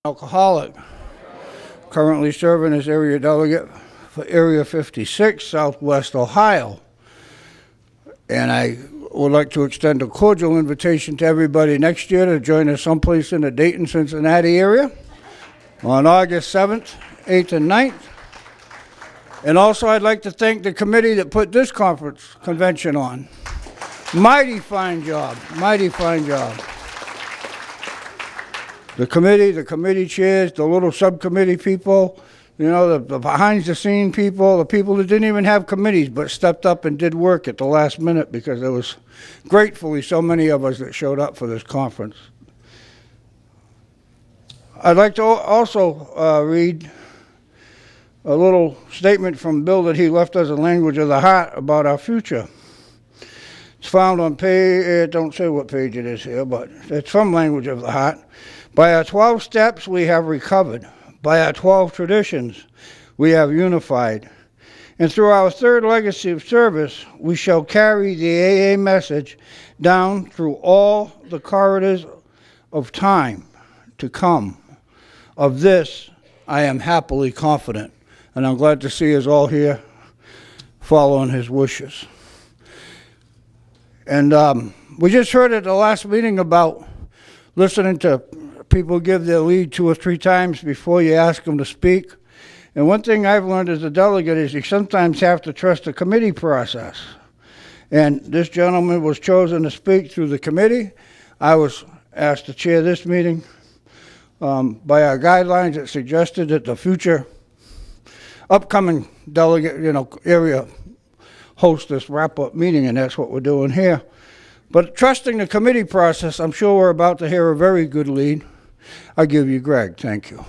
Alcoholic, currently serving as area delegate for Area 56, Southwest Ohio. And I would like to extend a cordial invitation to everybody next year to join us someplace in the Dayton, Cincinnati area on August 7th, 8th, and 9th. And also I'd like to thank the committee that put this convention on. Mighty fine job, mighty fine job. The committee chairs, the little subcommittee people, you know, the behind-the-scene people, the people that didn't even have committees but stepped up and did work at the last minute because there was gratefully so many of us that showed up for this conference. I'd like to also read a little statement from Bill that he left as a language of the heart about our future. It's found on page, it don't say what page it is here, but it's from Language of the Heart. By our 12 steps we have recovered. By our 12 traditions we have unified. And through our third legacy of service, we shall carry the AA message down through all the corridors of time to come. Of this, I am happily confident. And I'm glad to see us all here following his wishes. And we just heard at the last meeting about listening to people give their lead 2 or 3 times before you ask them to speak. And one thing I've learned as a delegate is you sometimes have to trust the committee process. And this gentleman was chosen to speak through the committee. I was asked to chair this meeting. By our guidelines, it suggested that the future upcoming delegate, area host this wrap-up meeting, and that's what we're doing here. But trusting the committee process, I'm sure we're about to hear a very good lead. I give you Greg. Thank you.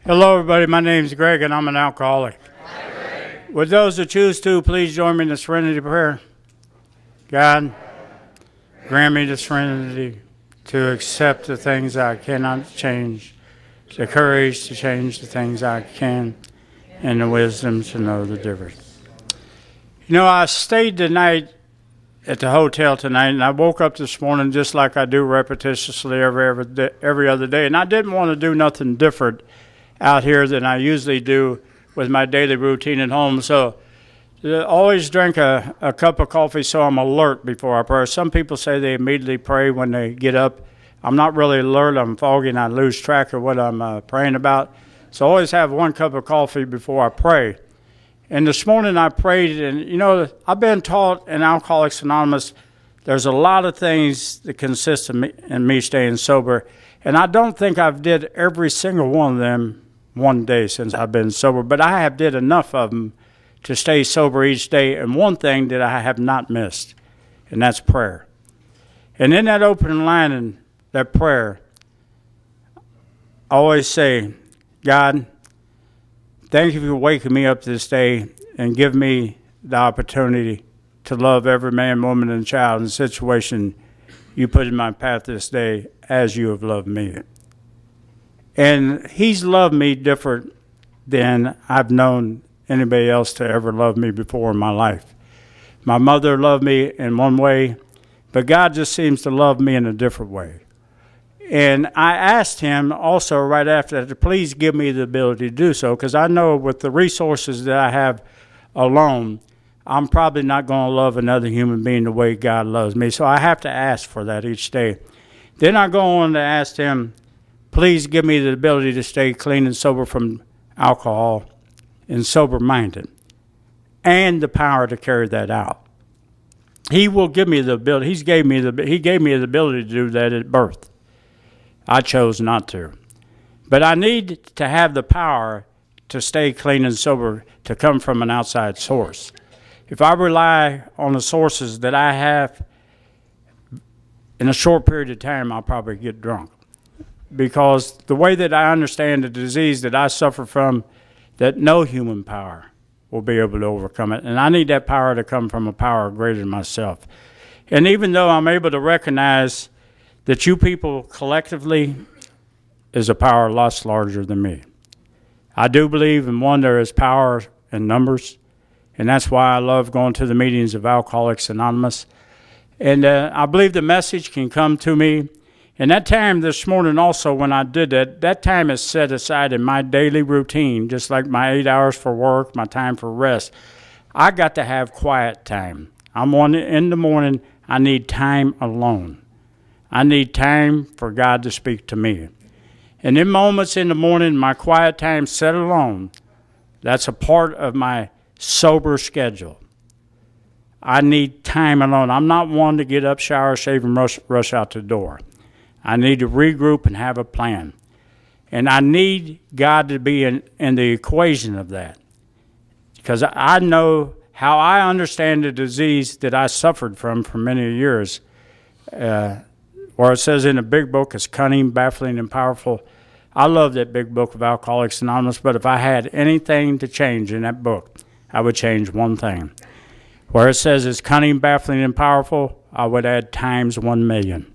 Hello, everybody. My name is Greg, and I'm an alcoholic. Hi, Greg. Would those who choose to, please join me in the serenity prayer. God, grant me the serenity to accept the things I cannot change, the courage to change the things I can, and the wisdom to know the difference. I stayed the night at the hotel tonight, and I woke up this morning just like I do repetitiously every other day, and I didn't want to do nothing different out here than I usually do with my daily routine at home. So always drink a cup of coffee so I'm alert before I pray. Some people say they immediately pray when they get up. I'm not really alert. I'm foggy and I lose track of what I'm praying about. So I always have 1 cup of coffee before I pray. And this morning I prayed, and I've been taught in Alcoholics Anonymous there's a lot of things that consist of me staying sober. And I don't think I've did every single one of them one day since I've been sober, but I have did enough of them to stay sober each day, and one thing that I have not missed, and that's prayer. And in that opening line in that prayer, I always say, God, thank you for waking me up this day and give me the opportunity to love every man, woman, and child in the situation you put in my path this day as you have loved me. And he's loved me different than I've known anybody else to ever love me before in my life. My mother loved me in one way, but God just seems to love me in a different way. And I asked him also right after that to please give me the ability to do so, because I know with the resources that I have alone, I'm probably not going to love another human being the way God loves me. So I have to ask for that each day. Then I go on to ask him, please give me the ability to stay clean and sober from alcohol and sober-minded, and the power to carry that out. He will give me the ability. He gave me the ability to do that at birth. I chose not to. But I need to have the power to stay clean and sober to come from an outside source. If I rely on the sources that I have, in a short period of time, I'll probably get drunk. Because the way that I understand the disease that I suffer from, that no human power will be able to overcome it. And I need that power to come from a power greater than myself. And even though I'm able to recognize that you people collectively is a power lots larger than me. I do believe in one, there is power in numbers, And that's why I love going to the meetings of Alcoholics Anonymous. And I believe the message can come to me. And that time this morning also, when I did that, that time is set aside in my daily routine, just like my 8 hours for work, my time for rest. I got to have quiet time. In the morning, I need time alone. I need time for God to speak to me. And in moments in the morning, my quiet time set alone, that's a part of my sober schedule. I need time alone. I'm not one to get up, shower, shave, and rush out the door. I need to regroup and have a plan. And I need God to be in the equation of that. Because I know how I understand the disease that I suffered from for many years. Where it says in the big book, it's cunning, baffling, and powerful. I love that big book of Alcoholics Anonymous, but if I had anything to change in that book, I would change one thing. Where it says it's cunning, baffling, and powerful, I would add times 1,000,000.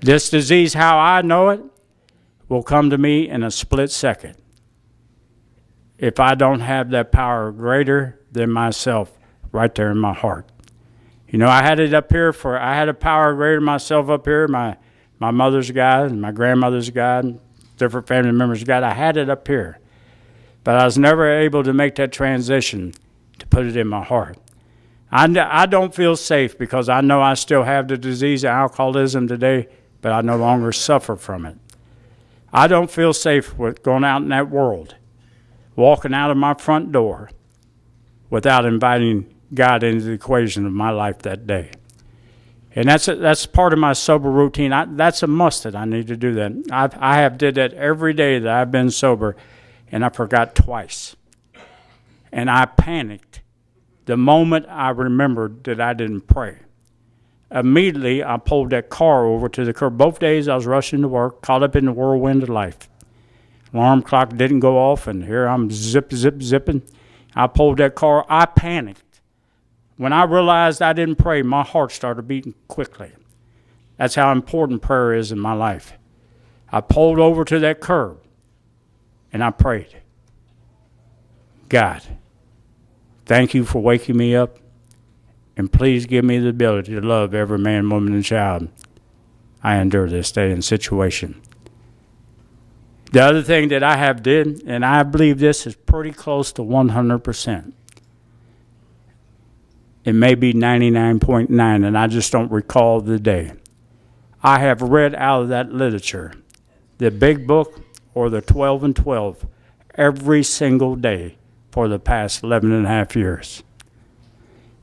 This disease, how I know it, will come to me in a split second. If I don't have that power greater than myself right there in my heart. You know, I had it up here I had a power greater than myself up here, my mother's God and my grandmother's God, different family members' God. I had it up here. But I was never able to make that transition to put it in my heart. I don't feel safe because I know I still have the disease of alcoholism today, but I no longer suffer from it. I don't feel safe with going out in that world, walking out of my front door without inviting God into the equation of my life that day. And that's part of my sober routine. That's a must that I need to do that. I have did that every day that I've been sober, and I forgot twice. And I panicked the moment I remembered that I didn't pray. Immediately, I pulled that car over to the curb. Both days I was rushing to work, caught up in the whirlwind of life. Alarm clock didn't go off, and here I'm zipping. I pulled that car. I panicked. When I realized I didn't pray, my heart started beating quickly. That's how important prayer is in my life. I pulled over to that curb, and I prayed. God, thank you for waking me up, and please give me the ability to love every man, woman, and child I endure this day and situation. The other thing that I have did, and I believe this is pretty close to 100%. It may be 99.9, and I just don't recall the day. I have read out of that literature, the big book or the 12 and 12, every single day for the past 11 and a half years.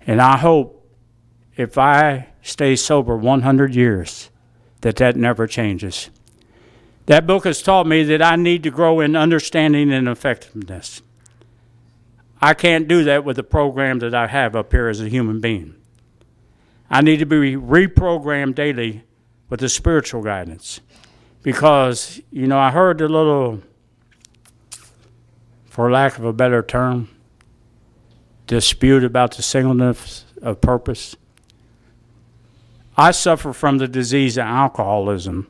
And I hope if I stay sober 100 years, that never changes. That book has taught me that I need to grow in understanding and effectiveness. I can't do that with the program that I have up here as a human being. I need to be reprogrammed daily with the spiritual guidance. Because, you know, I heard the little, for lack of a better term, dispute about the singleness of purpose. I suffer from the disease of alcoholism.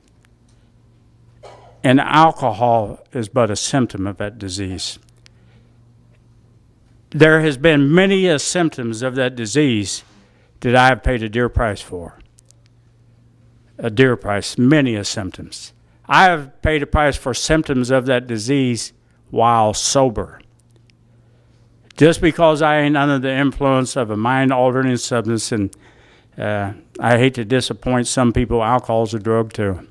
And alcohol is but a symptom of that disease. There has been many symptoms of that disease that I have paid a dear price for. A dear price, many symptoms. I have paid a price for symptoms of that disease while sober. Just because I ain't under the influence of a mind-altering substance, and I hate to disappoint some people, alcohol's a drug too.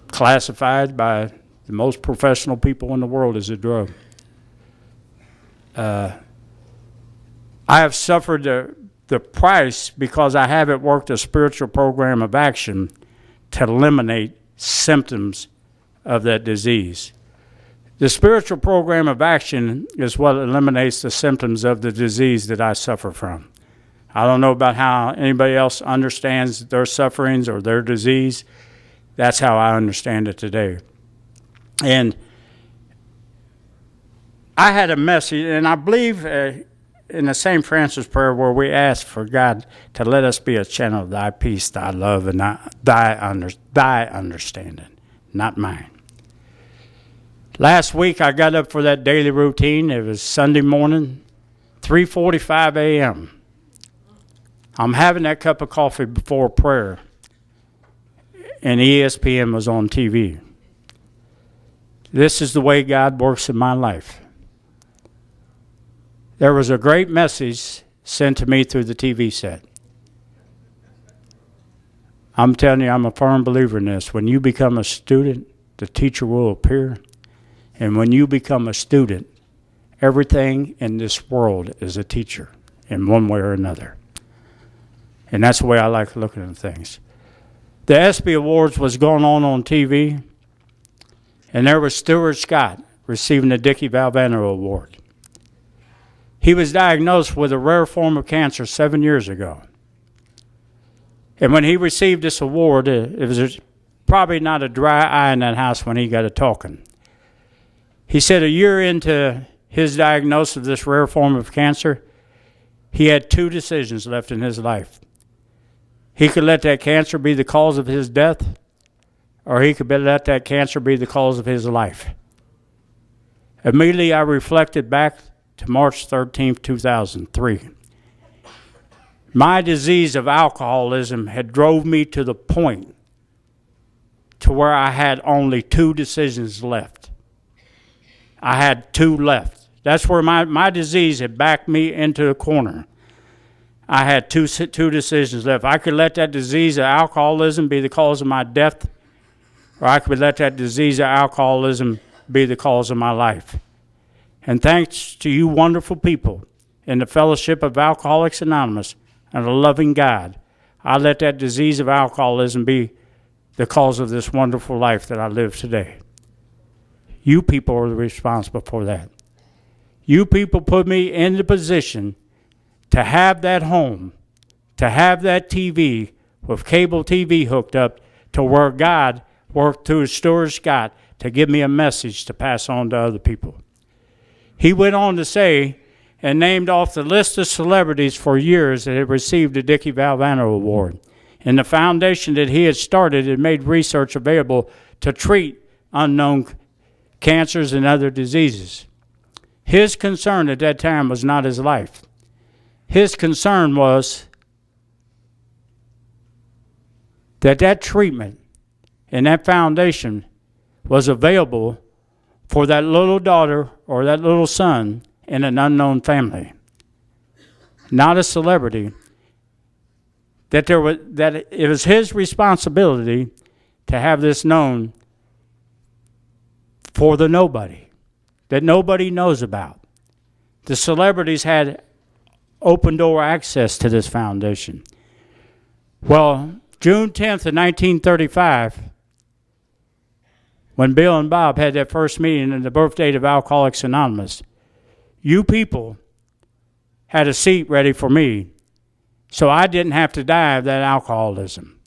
Classified by the most professional people in the world as a drug. I have suffered the price because I haven't worked a spiritual program of action to eliminate symptoms of that disease. The spiritual program of action is what eliminates the symptoms of the disease that I suffer from. I don't know about how anybody else understands their sufferings or their disease. That's how I understand it today. And I had a message, and I believe in the St. Francis prayer where we ask for God to let us be a channel of thy peace, thy love, and thy understanding, not mine. Last week I got up for that daily routine. It was Sunday morning, 3:45 a.m. I'm having that cup of coffee before prayer, and ESPN was on TV. This is the way God works in my life. There was a great message sent to me through the TV set. I'm telling you, I'm a firm believer in this. When you become a student, the teacher will appear. And when you become a student, everything in this world is a teacher in one way or another. And that's the way I like looking at things. The ESPY Awards was going on TV, and there was Stuart Scott receiving the Dickie Valvano Award. He was diagnosed with a rare form of cancer 7 years ago. And when he received this award, it was probably not a dry eye in that house when he got it talking. He said a year into his diagnosis of this rare form of cancer, he had two decisions left in his life. He could let that cancer be the cause of his death, or he could let that cancer be the cause of his life. Immediately I reflected back to March 13th, 2003. My disease of alcoholism had drove me to the point to where I had only two decisions left. I had two left. That's where my disease had backed me into a corner. I had two decisions left. I could let that disease of alcoholism be the cause of my death, or I could let that disease of alcoholism be the cause of my life. And thanks to you wonderful people in the Fellowship of Alcoholics Anonymous and a loving God, I let that disease of alcoholism be the cause of this wonderful life that I live today. You people are responsible for that. You people put me in the position to have that home, to have that TV with cable TV hooked up to where God worked through Stuart Scott to give me a message to pass on to other people. He went on to say and named off the list of celebrities for years that had received the Dickie Valvano Award. And the foundation that he had started had made research available to treat unknown cancers and other diseases. His concern at that time was not his life. His concern was that treatment and that foundation was available for that little daughter or that little son in an unknown family, not a celebrity. That it was his responsibility to have this known for the nobody, that nobody knows about. The celebrities had open door access to this foundation. Well, June 10th of 1935, when Bill and Bob had their first meeting in the birth date of Alcoholics Anonymous, you people had a seat ready for me, so I didn't have to die of that alcoholism.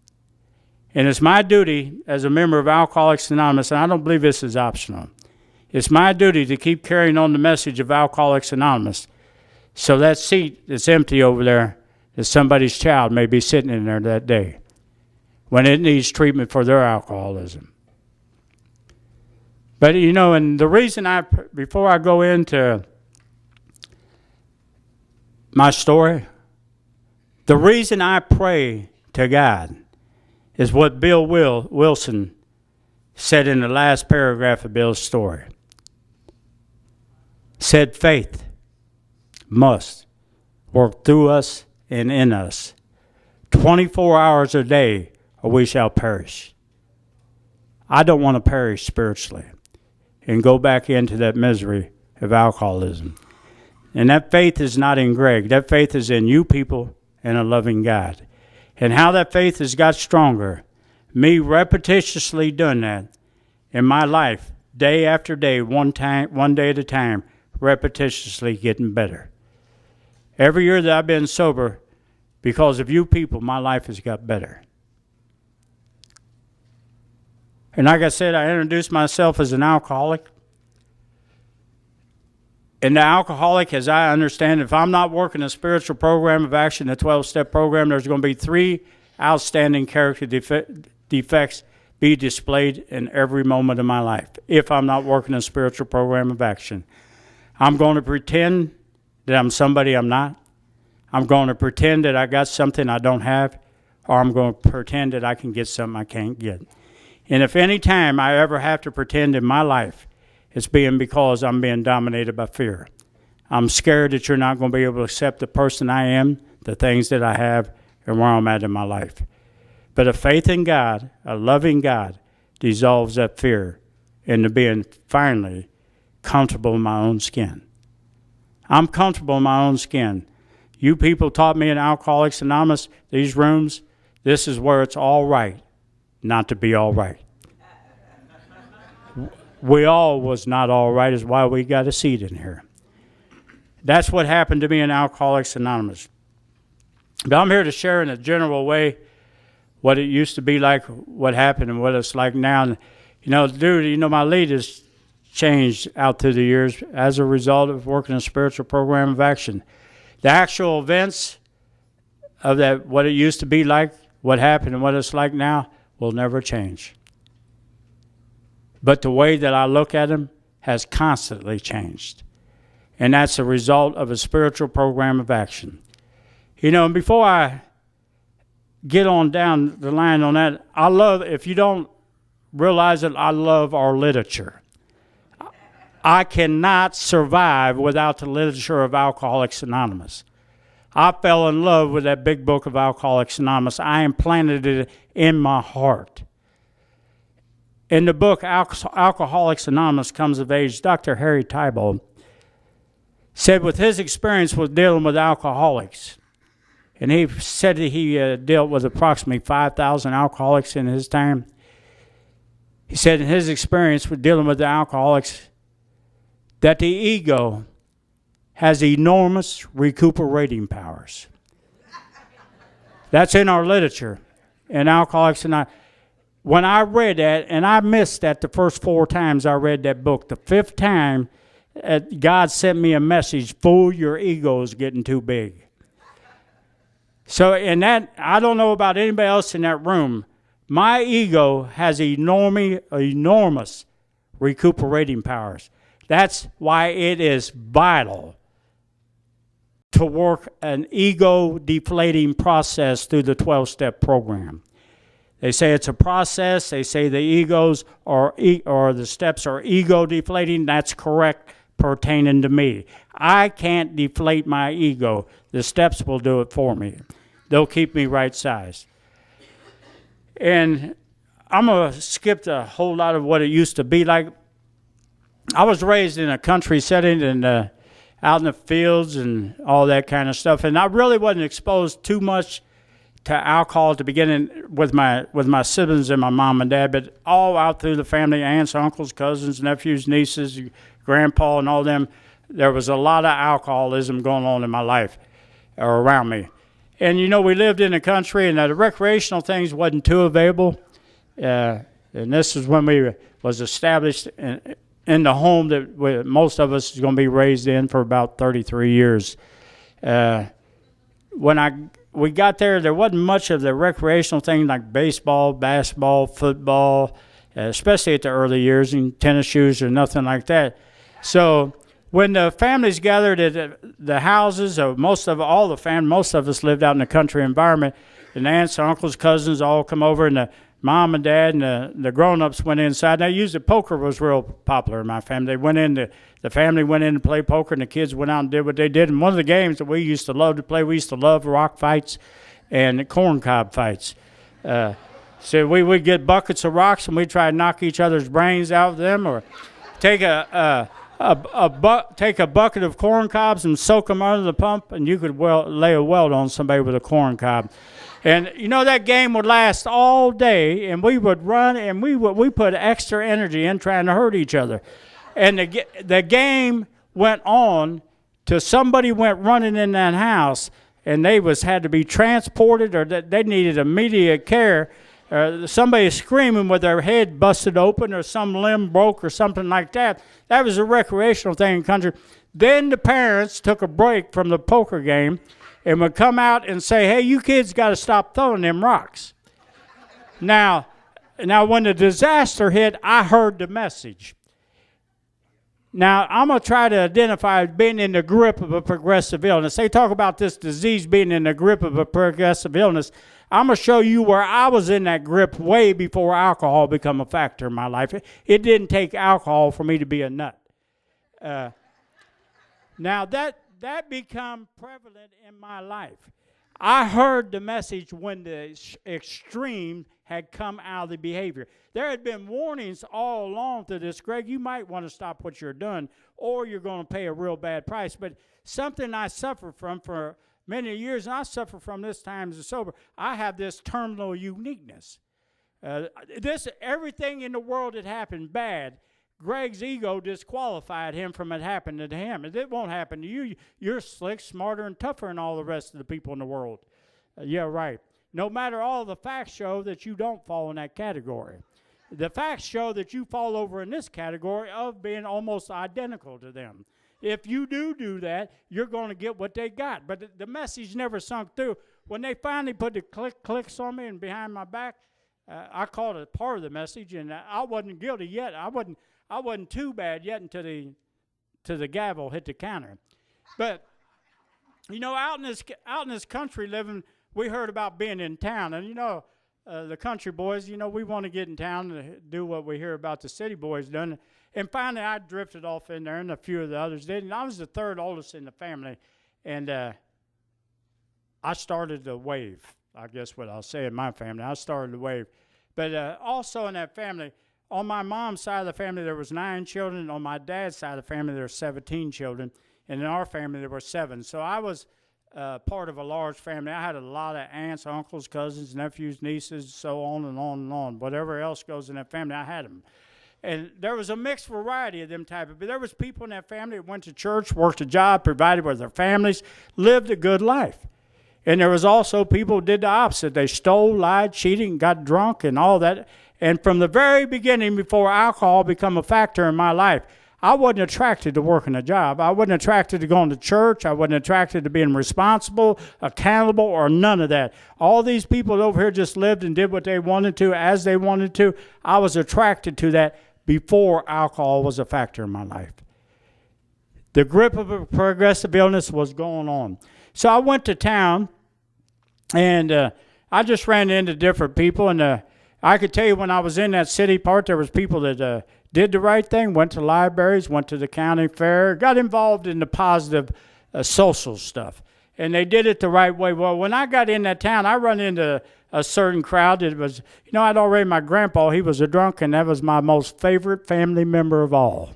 And it's my duty as a member of Alcoholics Anonymous, and I don't believe this is optional, it's my duty to keep carrying on the message of Alcoholics Anonymous, so that seat that's empty over there, that somebody's child may be sitting in there that day when it needs treatment for their alcoholism. But, you know, and the reason before I go into my story, the reason I pray to God is what Bill Wilson said in the last paragraph of Bill's story. Said faith must work through us and in us 24 hours a day, or we shall perish. I don't want to perish spiritually and go back into that misery of alcoholism. And that faith is not in Greig. That faith is in you people and a loving God. And how that faith has got stronger, me repetitiously doing that in my life, day after day, one day at a time, repetitiously getting better. Every year that I've been sober, because of you people, my life has got better. And like I said, I introduced myself as an alcoholic. And the alcoholic, as I understand, if I'm not working a spiritual program of action, a 12-step program, there's going to be 3 outstanding character defects be displayed in every moment of my life if I'm not working a spiritual program of action. I'm going to pretend that I'm somebody I'm not. I'm going to pretend that I got something I don't have, or I'm going to pretend that I can get something I can't get. And if any time I ever have to pretend in my life, it's being because I'm being dominated by fear. I'm scared that you're not going to be able to accept the person I am, the things that I have, and where I'm at in my life. But a faith in God, a loving God, dissolves that fear into being finally comfortable in my own skin. I'm comfortable in my own skin. You people taught me in Alcoholics Anonymous, these rooms, this is where it's all right not to be all right. We all was not all right, is why we got a seat in here. That's what happened to me in Alcoholics Anonymous. But I'm here to share in a general way what it used to be like, what happened, and what it's like now. And, my lead has changed out through the years as a result of working a spiritual program of action. The actual events of that, what it used to be like, what happened, and what it's like now, will never change. But the way that I look at them has constantly changed. And that's a result of a spiritual program of action. And before I get on down the line on that, if you don't realize it, I love our literature. I cannot survive without the literature of Alcoholics Anonymous. I fell in love with that big book of Alcoholics Anonymous. I implanted it in my heart. In the book, Alcoholics Anonymous Comes of Age, Dr. Harry Tybold said with his experience with dealing with alcoholics, and he said that he dealt with approximately 5,000 alcoholics in his time. He said in his experience with dealing with the alcoholics that the ego has enormous recuperating powers. That's in our literature. In Alcoholics Anonymous. When I read that, and I missed that the first 4 times I read that book, the 5th time, God sent me a message, fool, your ego is getting too big. So in that, I don't know about anybody else in that room, my ego has enormous recuperating powers. That's why it is vital to work an ego-deflating process through the 12-step program. They say it's a process. They say the egos or the steps are ego-deflating. That's correct pertaining to me. I can't deflate my ego. The steps will do it for me. They'll keep me right-sized. And I'm going to skip a whole lot of what it used to be like. I was raised in a country setting and out in the fields and all that kind of stuff. And I really wasn't exposed too much to alcohol at the beginning with my siblings and my mom and dad, but all out through the family, aunts, uncles, cousins, nephews, nieces, grandpa, and all them, there was a lot of alcoholism going on in my life or around me. And, we lived in a country, and the recreational things wasn't too available. And this is when we was established in the home that most of us is going to be raised in for about 33 years. When we got there wasn't much of the recreational things like baseball, basketball, football, especially at the early years, and tennis shoes or nothing like that. So when the families gathered at the houses, most of us lived out in the country environment, and the aunts, uncles, cousins all come over, and the mom and dad and the grown-ups went inside. Now, usually poker was real popular in my family. The family went in to play poker, and the kids went out and did what they did. And one of the games that we used to love to play, we used to love rock fights and corn cob fights. So we would get buckets of rocks, and we'd try to knock each other's brains out of them, or take a bucket of corn cobs and soak them under the pump, and you could lay a welt on somebody with a corn cob. And that game would last all day, and we would run, and we put extra energy in trying to hurt each other. And the game went on till somebody went running in that house, and they had to be transported, or they needed immediate care. Somebody screaming with their head busted open, or some limb broke, or something like that. That was a recreational thing in the country. Then the parents took a break from the poker game and would come out and say, hey, you kids got to stop throwing them rocks. Now, Now, when the disaster hit, I heard the message. Now, I'm going to try to identify being in the grip of a progressive illness. They talk about this disease being in the grip of a progressive illness. I'm going to show you where I was in that grip way before alcohol became a factor in my life. It didn't take alcohol for me to be a nut. Now, that became prevalent in my life. I heard the message when the extreme had come out of the behavior. There had been warnings all along to this. Greg, you might want to stop what you're doing, or you're going to pay a real bad price. But something I suffered from for many years, and I suffer from this time as a sober, I have this terminal uniqueness. Everything in the world that happened bad, Greg's ego disqualified him from it happening to him. It won't happen to you. You're slick, smarter, and tougher than all the rest of the people in the world. Yeah, right. No matter all the facts show that you don't fall in that category. The facts show that you fall over in this category of being almost identical to them. If you do that, you're going to get what they got. But the message never sunk through. When they finally put the clicks on me and behind my back, I called it part of the message, and I wasn't guilty yet. I wasn't too bad yet until the gavel hit the counter. But out in this country living, we heard about being in town, and the country boys, we want to get in town and do what we hear about the city boys doing. And finally, I drifted off in there, and a few of the others did. And I was the third oldest in the family, and I started the wave. I guess what I'll say in my family, I started the wave. But also in that family, on my mom's side of the family, there was 9 children. On my dad's side of the family, there were 17 children. And in our family, there were 7. So I was part of a large family. I had a lot of aunts, uncles, cousins, nephews, nieces, so on and on and on. Whatever else goes in that family, I had them. And there was a mixed variety of them type of people. There was people in that family that went to church, worked a job, provided with their families, lived a good life. And there was also people who did the opposite. They stole, lied, cheated, and got drunk and all that. And from the very beginning, before alcohol became a factor in my life, I wasn't attracted to working a job. I wasn't attracted to going to church. I wasn't attracted to being responsible, accountable, or none of that. All these people over here just lived and did what they wanted to as they wanted to. I was attracted to that before alcohol was a factor in my life. The grip of a progressive illness was going on. So I went to town, and I just ran into different people. And I could tell you when I was in that city part, there was people that did the right thing, went to libraries, went to the county fair, got involved in the positive social stuff. And they did it the right way. Well, when I got in that town, I run into a certain crowd that was, I'd already, my grandpa, he was a drunk, and that was my most favorite family member of all.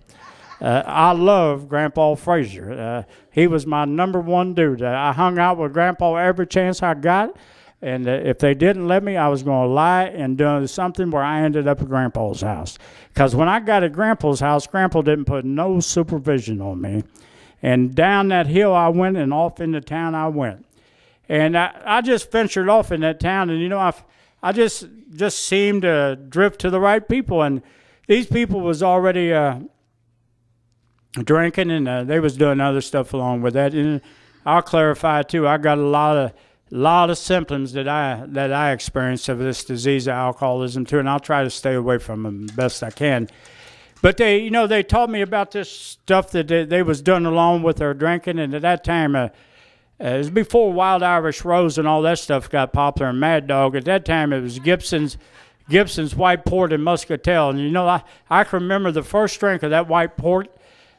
I love Grandpa Frazier. He was my number one dude. I hung out with Grandpa every chance I got, and if they didn't let me, I was going to lie and do something where I ended up at Grandpa's house. Because when I got at Grandpa's house, Grandpa didn't put no supervision on me. And down that hill I went, and off into town I went. And I just ventured off in that town, and I just seemed to drift to the right people. And these people was already drinking, and they was doing other stuff along with that. And I'll clarify too. I got a lot of symptoms that I experienced of this disease of alcoholism too, and I'll try to stay away from them the best I can. But they taught me about this stuff that they was doing along with their drinking, and at that time, it was before Wild Irish Rose and all that stuff got popular and Mad Dog. At that time, it was Gibson's White Port and Muscatel, and I can remember the first drink of that White Port.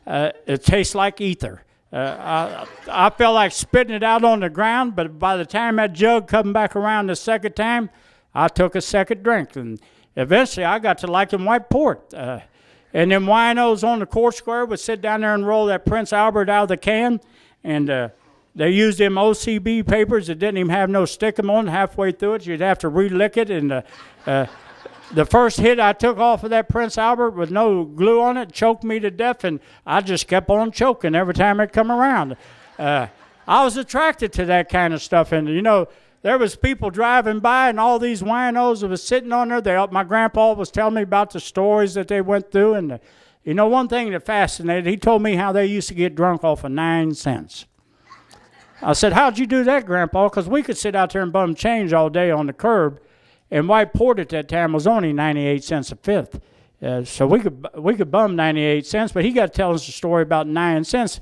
It tastes like ether. I felt like spitting it out on the ground, but by the time that jug come back around the second time, I took a second drink, and eventually I got to liking White Port. And them winos on the court square would sit down there and roll that Prince Albert out of the can, and they used them OCB papers that didn't even have no stickum on. Halfway through it, you'd have to relick it, and the first hit I took off of that Prince Albert with no glue on it choked me to death, and I just kept on choking every time it come around. I was attracted to that kind of stuff, and there was people driving by, and all these winos that was sitting on there. My grandpa was telling me about the stories that they went through, and one thing that fascinated, he told me how they used to get drunk off of 9 cents. I said, "How'd you do that, Grandpa?" Because we could sit out there and bum change all day on the curb. And white port at that time was only 98 cents a fifth. So we could bum 98 cents, but he got to tell us a story about 9 cents.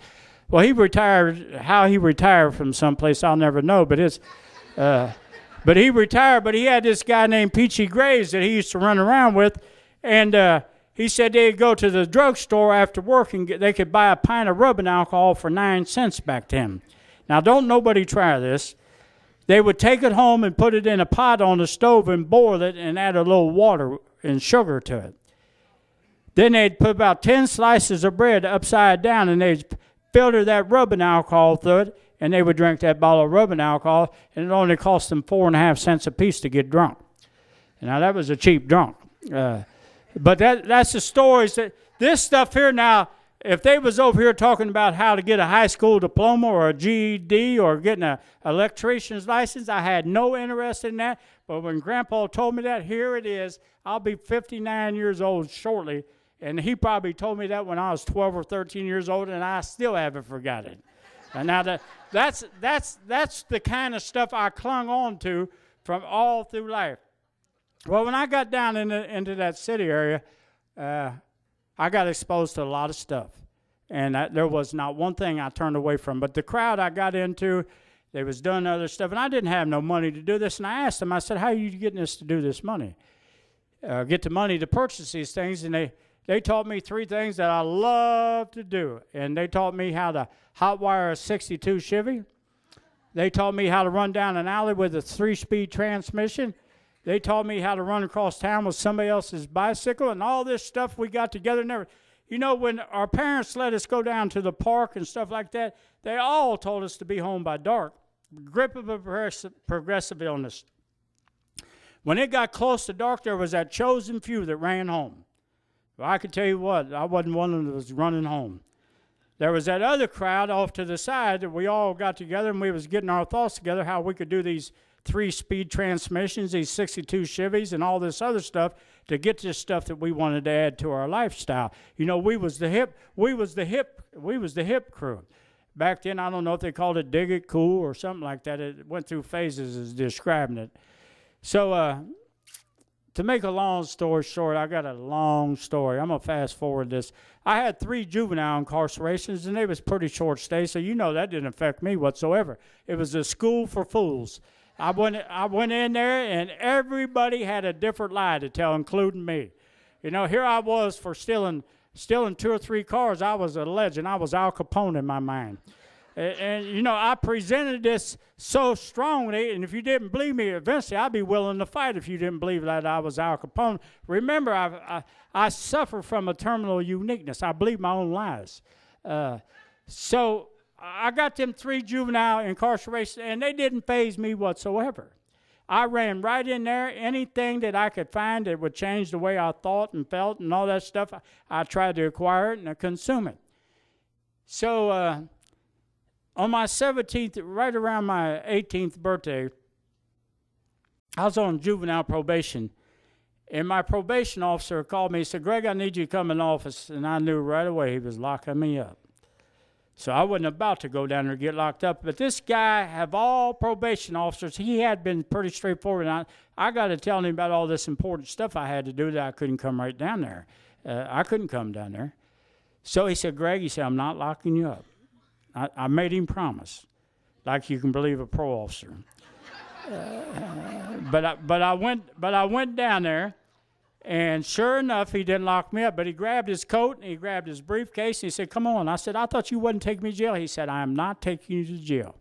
Well, he retired. How he retired from someplace I'll never know, but he retired. But he had this guy named Peachy Graves that he used to run around with, and he said they'd go to the drugstore after work and they could buy a pint of rubbing alcohol for 9 cents back then. Now, don't nobody try this. They would take it home and put it in a pot on the stove and boil it and add a little water and sugar to it. Then they'd put about 10 slices of bread upside down and they'd filter that rubbing alcohol through it, and they would drink that bottle of rubbing alcohol, and it only cost them 4.5 cents a piece to get drunk. Now, that was a cheap drunk. But that's the stories. This stuff here now, if they was over here talking about how to get a high school diploma or a GED or getting an electrician's license, I had no interest in that. But when Grandpa told me that, here it is. I'll be 59 years old shortly. And he probably told me that when I was 12 or 13 years old, and I still haven't forgot it. And now that's the kind of stuff I clung on to from all through life. Well, when I got down into that city area, I got exposed to a lot of stuff. And there was not one thing I turned away from. But the crowd I got into, they was doing other stuff, and I didn't have no money to do this. And I asked them, I said, how are you getting this to do this money? Get the money to purchase these things, and they taught me 3 things that I love to do. And they taught me how to hotwire a 62 Chevy. They taught me how to run down an alley with a 3-speed transmission. They taught me how to run across town with somebody else's bicycle, and all this stuff we got together. You know, when our parents let us go down to the park and stuff like that, they all told us to be home by dark. Grip of a progressive illness. When it got close to dark, there was that chosen few that ran home. Well, I can tell you what, I wasn't one of them that was running home. There was that other crowd off to the side that we all got together, and we was getting our thoughts together how we could do these 3-speed transmissions, these 62 Chevys, and all this other stuff to get this stuff that we wanted to add to our lifestyle. You know, we was the hip crew. Back then, I don't know if they called it dig it cool or something like that. It went through phases as describing it. So, to make a long story short, I got a long story. I'm going to fast forward this. I had 3 juvenile incarcerations, and they was pretty short stays, so you know that didn't affect me whatsoever. It was a school for fools. I went in there, and everybody had a different lie to tell, including me. You know, here I was for stealing 2 or 3 cars. I was a legend. I was Al Capone in my mind. And, you know, I presented this so strongly, and if you didn't believe me, eventually I'd be willing to fight if you didn't believe that I was Al Capone. Remember, I suffer from a terminal uniqueness. I believe my own lies. So I got them 3 juvenile incarcerations, and they didn't faze me whatsoever. I ran right in there. Anything that I could find that would change the way I thought and felt and all that stuff, I tried to acquire it and consume it. So on my 17th, right around my 18th birthday, I was on juvenile probation. And my probation officer called me and said, Greg, I need you to come in the office. And I knew right away he was locking me up. So I wasn't about to go down there and get locked up. But this guy, of all probation officers, he had been pretty straightforward. And I got to tell him about all this important stuff I had to do that I couldn't come right down there. I couldn't come down there. So he said, Greg, he said, I'm not locking you up. I made him promise, like you can believe a parole officer. But I went down there, and sure enough, he didn't lock me up. But he grabbed his coat and he grabbed his briefcase and he said, "Come on." I said, "I thought you wouldn't take me to jail." He said, "I am not taking you to jail."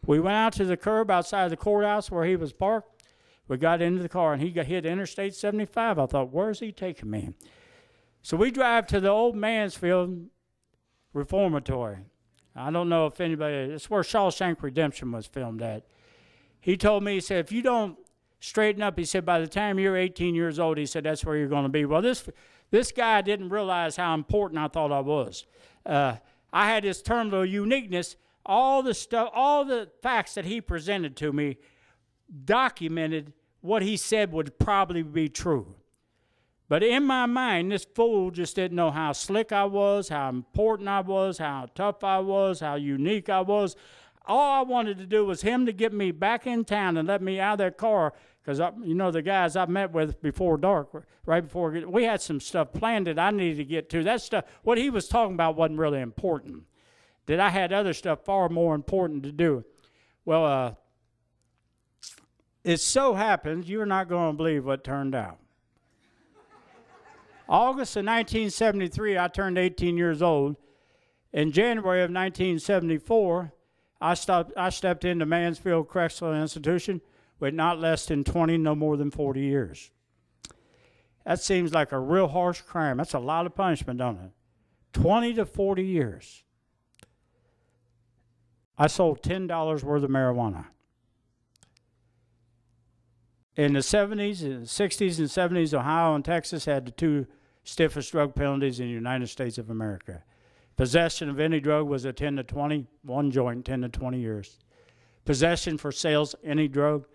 We went out to the curb outside the courthouse where he was parked. We got into the car and he hit Interstate 75. I thought, where's he taking me? So we drive to the old Mansfield Reformatory. I don't know if anybody, it's where Shawshank Redemption was filmed at. He told me, he said, if you don't straighten up, he said, by the time you're 18 years old, he said, that's where you're going to be. Well, this guy didn't realize how important I thought I was. I had this terminal uniqueness. All the stuff, all the facts that he presented to me documented what he said would probably be true. But in my mind, this fool just didn't know how slick I was, how important I was, how tough I was, how unique I was. All I wanted to do was him to get me back in town and let me out of that car, because the guys I met with before dark, right before, we had some stuff planned that I needed to get to. That stuff, what he was talking about wasn't really important. That I had other stuff far more important to do. Well, it so happens, you're not going to believe what turned out. August of 1973, I turned 18 years old. In January of 1974, I stepped into Mansfield Correctional Institution with not less than 20, no more than 40 years. That seems like a real harsh crime. That's a lot of punishment, don't it? 20 to 40 years. I sold $10 worth of marijuana. In the 70s, and 60s and 70s, Ohio and Texas had the two stiffest drug penalties in the United States of America. Possession of any drug was a 10 to 20, one joint, 10 to 20 years. Possession for sales, any drug,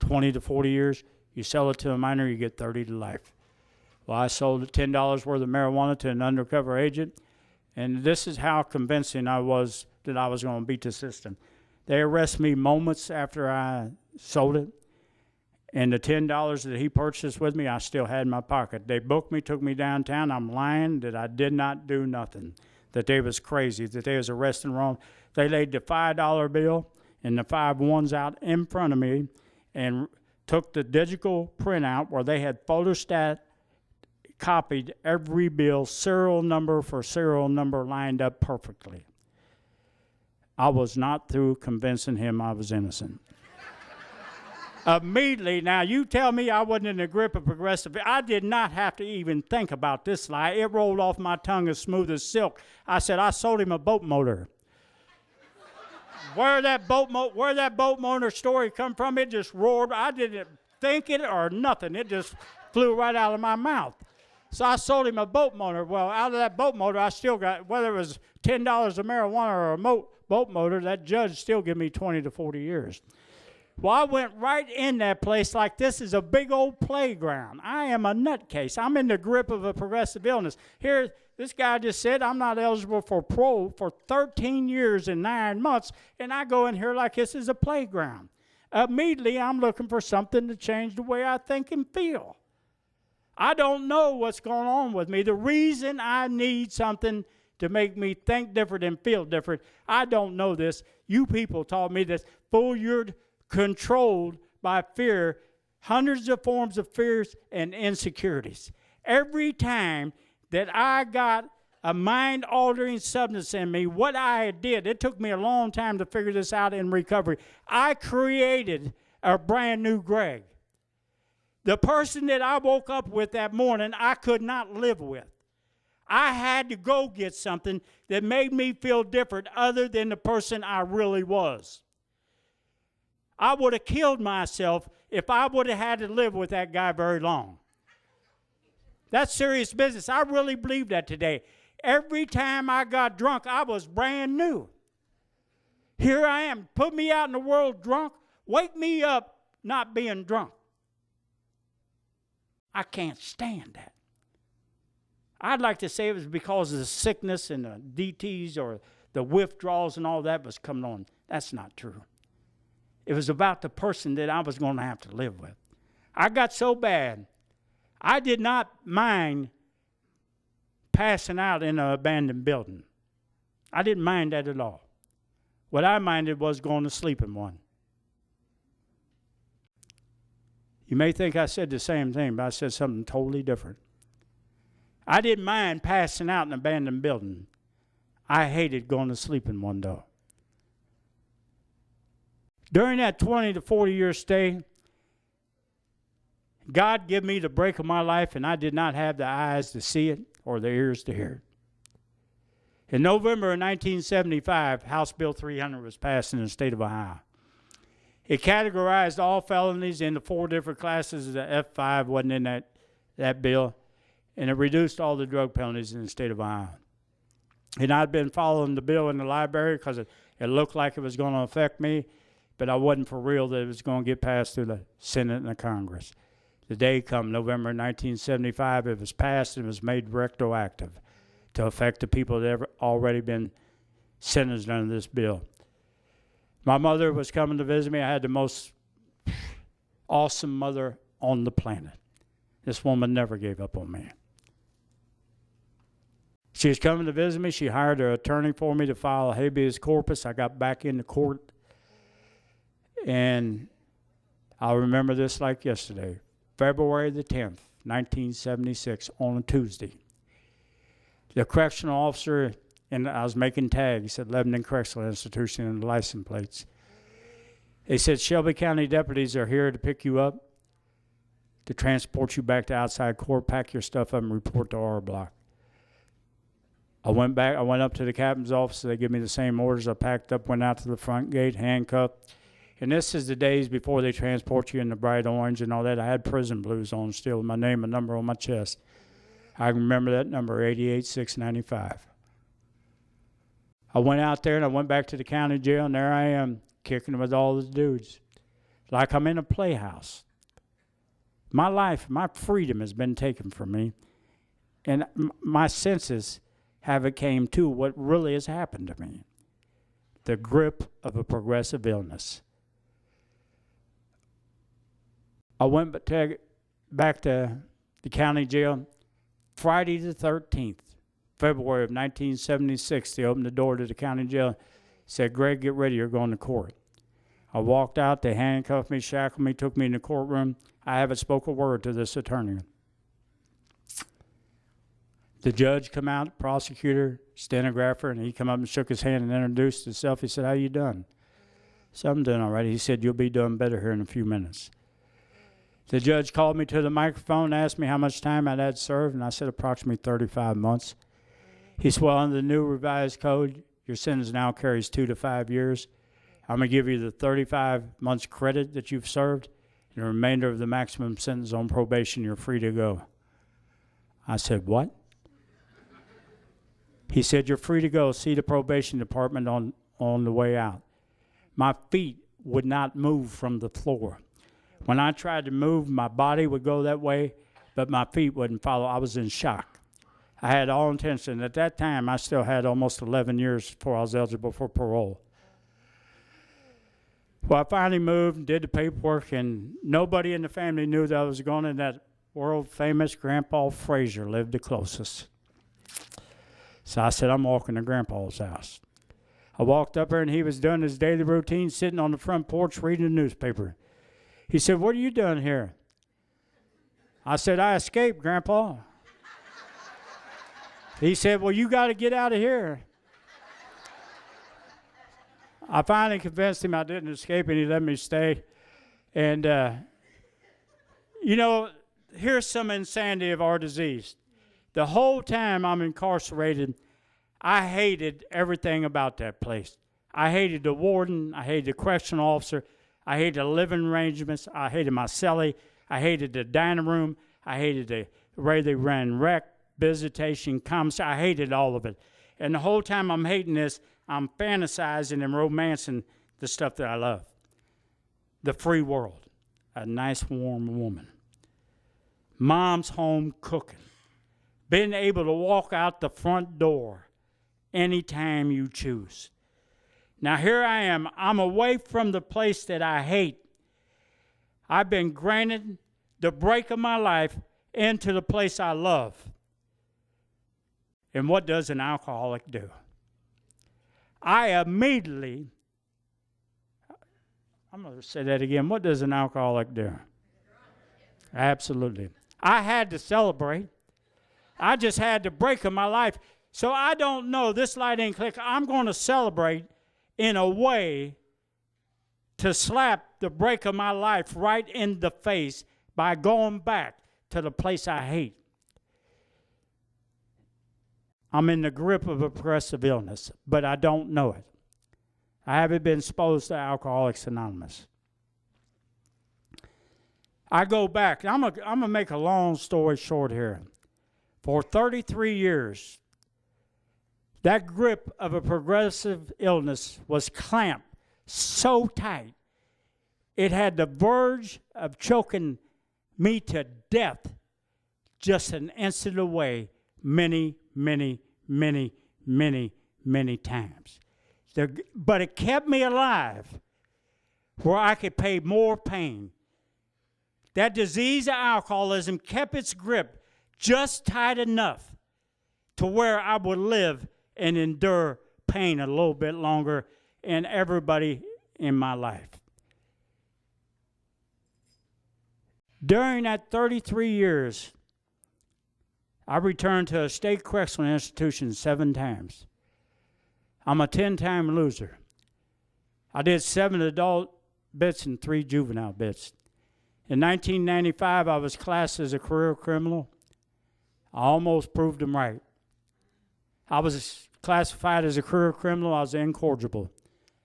20 to 40 years. You sell it to a minor, you get 30 to life. Well, I sold $10 worth of marijuana to an undercover agent, and this is how convincing I was that I was going to beat the system. They arrested me moments after I sold it, and the $10 that he purchased with me, I still had in my pocket. They booked me, took me downtown. I'm lying that I did not do nothing, that they was crazy, that they was arresting wrong. They laid the $5 bill and the 5 ones out in front of me and took the digital printout where they had photostat copied every bill, serial number for serial number, lined up perfectly. I was not through convincing him I was innocent. Immediately, now you tell me I wasn't in the grip of progressive. I did not have to even think about this lie. It rolled off my tongue as smooth as silk. I said, I sold him a boat motor. Where that boat motor story come from, it just roared. I didn't think it or nothing. It just flew right out of my mouth. So I sold him a boat motor. Well, out of that boat motor, I still got, whether it was $10 of marijuana or a boat motor, that judge still gave me 20 to 40 years. Well, I went right in that place like this is a big old playground. I am a nutcase. I'm in the grip of a progressive illness. Here, this guy just said I'm not eligible for parole for 13 years and 9 months, and I go in here like this is a playground. Immediately, I'm looking for something to change the way I think and feel. I don't know what's going on with me. The reason I need something to make me think different and feel different, I don't know this. You people taught me this. Fool, you're controlled by fear, hundreds of forms of fears and insecurities. Every time that I got a mind-altering substance in me, what I did, it took me a long time to figure this out in recovery. I created a brand new Greig. The person that I woke up with that morning, I could not live with. I had to go get something that made me feel different other than the person I really was. I would have killed myself if I would have had to live with that guy very long. That's serious business. I really believe that today. Every time I got drunk, I was brand new. Here I am. Put me out in the world drunk. Wake me up not being drunk. I can't stand that. I'd like to say it was because of the sickness and the DTs or the withdrawals and all that was coming on. That's not true. It was about the person that I was going to have to live with. I got so bad, I did not mind passing out in an abandoned building. I didn't mind that at all. What I minded was going to sleep in one. You may think I said the same thing, but I said something totally different. I didn't mind passing out in an abandoned building. I hated going to sleep in one, though. During that 20 to 40 year stay, God gave me the break of my life, and I did not have the eyes to see it or the ears to hear it. In November of 1975, House Bill 300 was passed in the state of Ohio. It categorized all felonies into 4 different classes. The F5 wasn't in that bill, and it reduced all the drug penalties in the state of Ohio. And I'd been following the bill in the library because it looked like it was going to affect me, but I wasn't for real that it was going to get passed through the Senate and the Congress. The day come, November 1975, it was passed and was made retroactive to affect the people that have already been sentenced under this bill. My mother was coming to visit me. I had the most awesome mother on the planet. This woman never gave up on me. She was coming to visit me. She hired an attorney for me to file a habeas corpus. I got back into court. And I'll remember this like yesterday. February the 10th, 1976, on a Tuesday. The correctional officer, and I was making tags at Lebanon Correctional Institution and the license plates. They said, Shelby County deputies are here to pick you up, to transport you back to outside court, pack your stuff up, and report to R Block. I went up to the captain's office. They gave me the same orders. I packed up, went out to the front gate, handcuffed. And this is the days before they transport you in the bright orange and all that. I had prison blues on still, my name and number on my chest. I remember that number, 88695. I went out there and I went back to the county jail, and there I am, kicking with all the dudes. Like I'm in a playhouse. My life, my freedom has been taken from me. And my senses haven't came to what really has happened to me. The grip of a progressive illness. I went back to the county jail Friday the 13th, February of 1976. They opened the door to the county jail, said, Greg, get ready, you're going to court. I walked out, they handcuffed me, shackled me, took me in the courtroom. I haven't spoken a word to this attorney. The judge come out, prosecutor, stenographer, and he come up and shook his hand and introduced himself. He said, how you done? So I'm doing all right. He said, you'll be doing better here in a few minutes. The judge called me to the microphone and asked me how much time I'd had served, and I said approximately 35 months. He said, well, under the new revised code, your sentence now carries 2 to 5 years. I'm going to give you the 35 months credit that you've served, and the remainder of the maximum sentence on probation, you're free to go. I said, what? He said, you're free to go. See the probation department on the way out. My feet would not move from the floor. When I tried to move, my body would go that way, but my feet wouldn't follow. I was in shock. I had all intention. At that time, I still had almost 11 years before I was eligible for parole. Well, I finally moved and did the paperwork, and nobody in the family knew that I was going, and that world-famous Grandpa Frazier lived the closest. So I said, I'm walking to Grandpa's house. I walked up there, and he was doing his daily routine, sitting on the front porch reading the newspaper. He said, what are you doing here? I said, I escaped, Grandpa. He said, well, you got to get out of here. I finally convinced him I didn't escape, and he let me stay. And, here's some insanity of our disease. The whole time I'm incarcerated, I hated everything about that place. I hated the warden. I hated the correctional officer. I hated the living arrangements. I hated my cellie. I hated the dining room. I hated the way they ran rec, visitation, commissary. I hated all of it. And the whole time I'm hating this, I'm fantasizing and romancing the stuff that I love. The free world. A nice, warm woman. Mom's home cooking. Being able to walk out the front door anytime you choose. Now here I am. I'm away from the place that I hate. I've been granted the break of my life into the place I love. And what does an alcoholic do? I immediately, I'm going to say that again. What does an alcoholic do? Absolutely. I had to celebrate. I just had the break of my life. So I don't know. This light ain't click. I'm going to celebrate in a way to slap the break of my life right in the face by going back to the place I hate. I'm in the grip of a progressive illness, but I don't know it. I haven't been exposed to Alcoholics Anonymous. I go back. I'm going to make a long story short here. For 33 years, that grip of a progressive illness was clamped so tight, it had the verge of choking me to death just an instant away many, many, many, many, many times. But it kept me alive where I could pay more pain. That disease of alcoholism kept its grip just tight enough to where I would live and endure pain a little bit longer in everybody in my life. During that 33 years, I returned to a state correctional institution 7 times. I'm a 10-time loser. I did 7 adult bits and 3 juvenile bits. In 1995, I was classed as a career criminal. I almost proved them right. I was classified as a career criminal. I was incorrigible.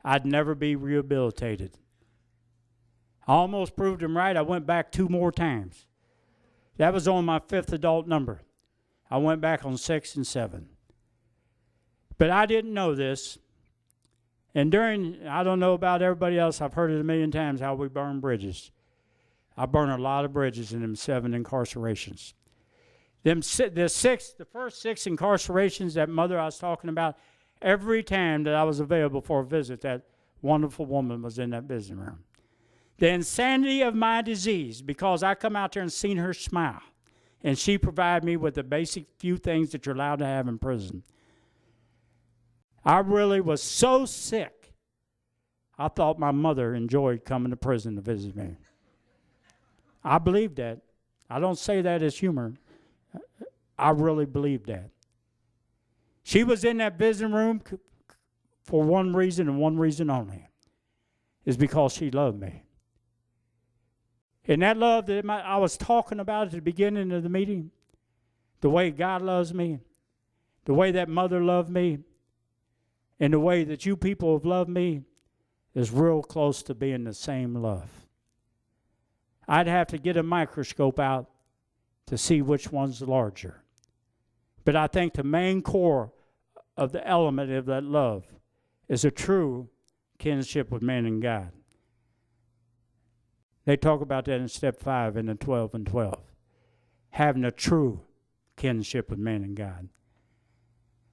I'd never be rehabilitated. I almost proved them right. I went back 2 more times. That was on my 5th adult number. I went back on 6 and 7. But I didn't know this. And I don't know about everybody else, I've heard it a million times how we burn bridges. I burned a lot of bridges in them 7 incarcerations. The first 6 incarcerations, that mother I was talking about, every time that I was available for a visit, that wonderful woman was in that visiting room. The insanity of my disease, because I come out there and seen her smile, and she provided me with the basic few things that you're allowed to have in prison. I really was so sick, I thought my mother enjoyed coming to prison to visit me. I believed that. I don't say that as humor. I really believed that. She was in that visiting room for one reason and one reason only, is because she loved me. And that love that I was talking about at the beginning of the meeting, the way God loves me, the way that mother loved me, and the way that you people have loved me, is real close to being the same love. I'd have to get a microscope out to see which one's larger. But I think the main core of the element of that love is a true kinship with man and God. They talk about that in step 5 in the 12 and 12. Having a true kinship with man and God.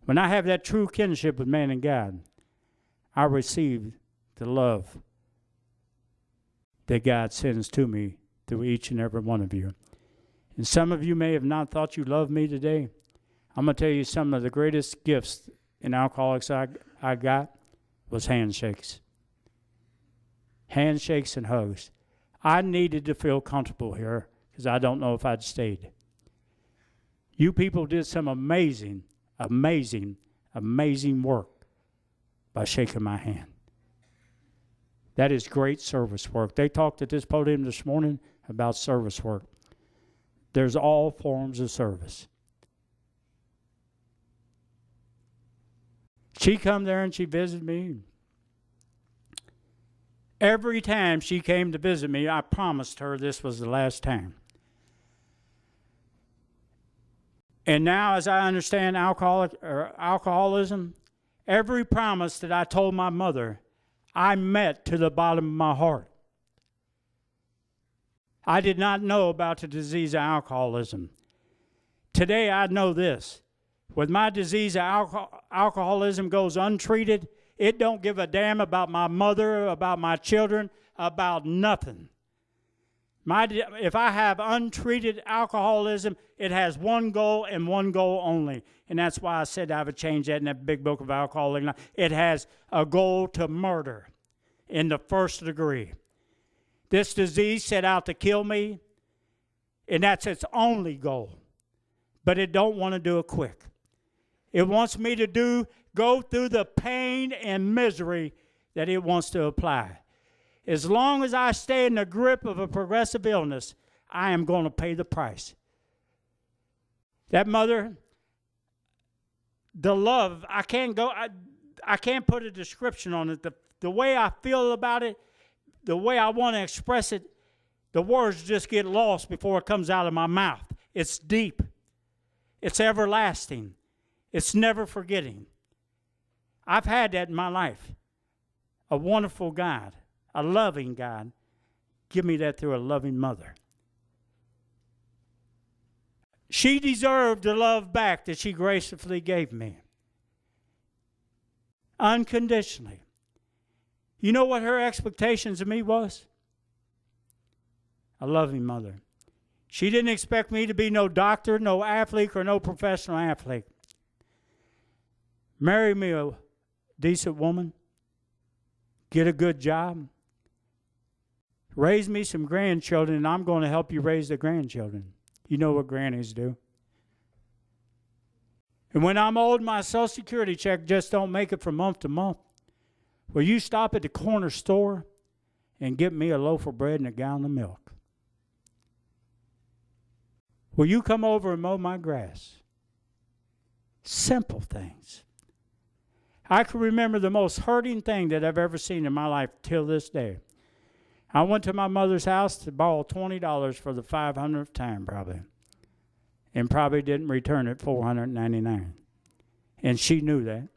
When I have that true kinship with man and God, I receive the love that God sends to me through each and every one of you. And some of you may have not thought you loved me today. I'm going to tell you some of the greatest gifts in Alcoholics I got was handshakes. Handshakes and hugs. I needed to feel comfortable here because I don't know if I'd stayed. You people did some amazing work by shaking my hand. That is great service work. They talked at this podium this morning about service work. There's all forms of service. She come there and she visited me. Every time she came to visit me, I promised her this was the last time. And now, as I understand alcoholism, every promise that I told my mother, I met to the bottom of my heart. I did not know about the disease of alcoholism. Today, I know this. When my disease of alcoholism goes untreated, it don't give a damn about my mother, about my children, about nothing. If I have untreated alcoholism, it has one goal and one goal only. And that's why I said I would change that in that big book of Alcoholics. It has a goal to murder in the 1st degree. This disease set out to kill me, and that's its only goal. But it don't want to do it quick. It wants me to go through the pain and misery that it wants to apply. As long as I stay in the grip of a progressive illness, I am going to pay the price. That mother, the love, I can't put a description on it. The way I feel about it, the way I want to express it, the words just get lost before it comes out of my mouth. It's deep. It's everlasting. It's never forgetting. I've had that in my life. A wonderful God, a loving God, give me that through a loving mother. She deserved the love back that she graciously gave me. unconditionally. You know what her expectations of me was? A loving mother. She didn't expect me to be no doctor, no athlete, or no professional athlete. Marry me a decent woman. Get a good job. Raise me some grandchildren, and I'm going to help you raise the grandchildren. You know what grannies do. And when I'm old, my Social Security check just don't make it from month to month. Will you stop at the corner store and get me a loaf of bread and a gallon of milk? Will you come over and mow my grass? Simple things. I can remember the most hurting thing that I've ever seen in my life till this day. I went to my mother's house to borrow $20 for the 500th time probably, and probably didn't return it $499. And she knew that.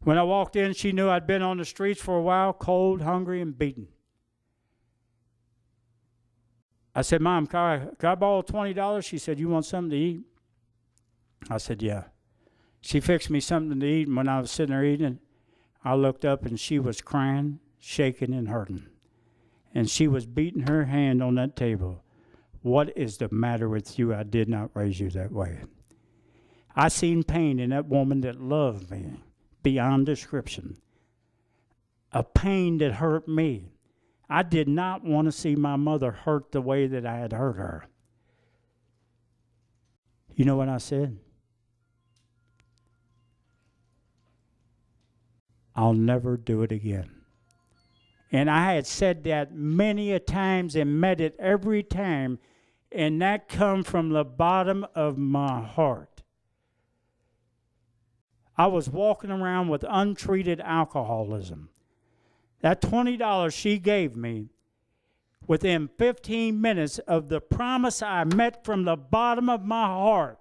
When I walked in, she knew I'd been on the streets for a while, cold, hungry, and beaten. I said, Mom, can I borrow $20? She said, you want something to eat? I said, yeah. She fixed me something to eat, and when I was sitting there eating, I looked up, and she was crying, shaking, and hurting. And she was beating her hand on that table. What is the matter with you? I did not raise you that way. I seen pain in that woman that loved me beyond description. A pain that hurt me. I did not want to see my mother hurt the way that I had hurt her. You know what I said? I'll never do it again. And I had said that many a times and meant it every time, and that come from the bottom of my heart. I was walking around with untreated alcoholism. That $20 she gave me, within 15 minutes of the promise I met from the bottom of my heart,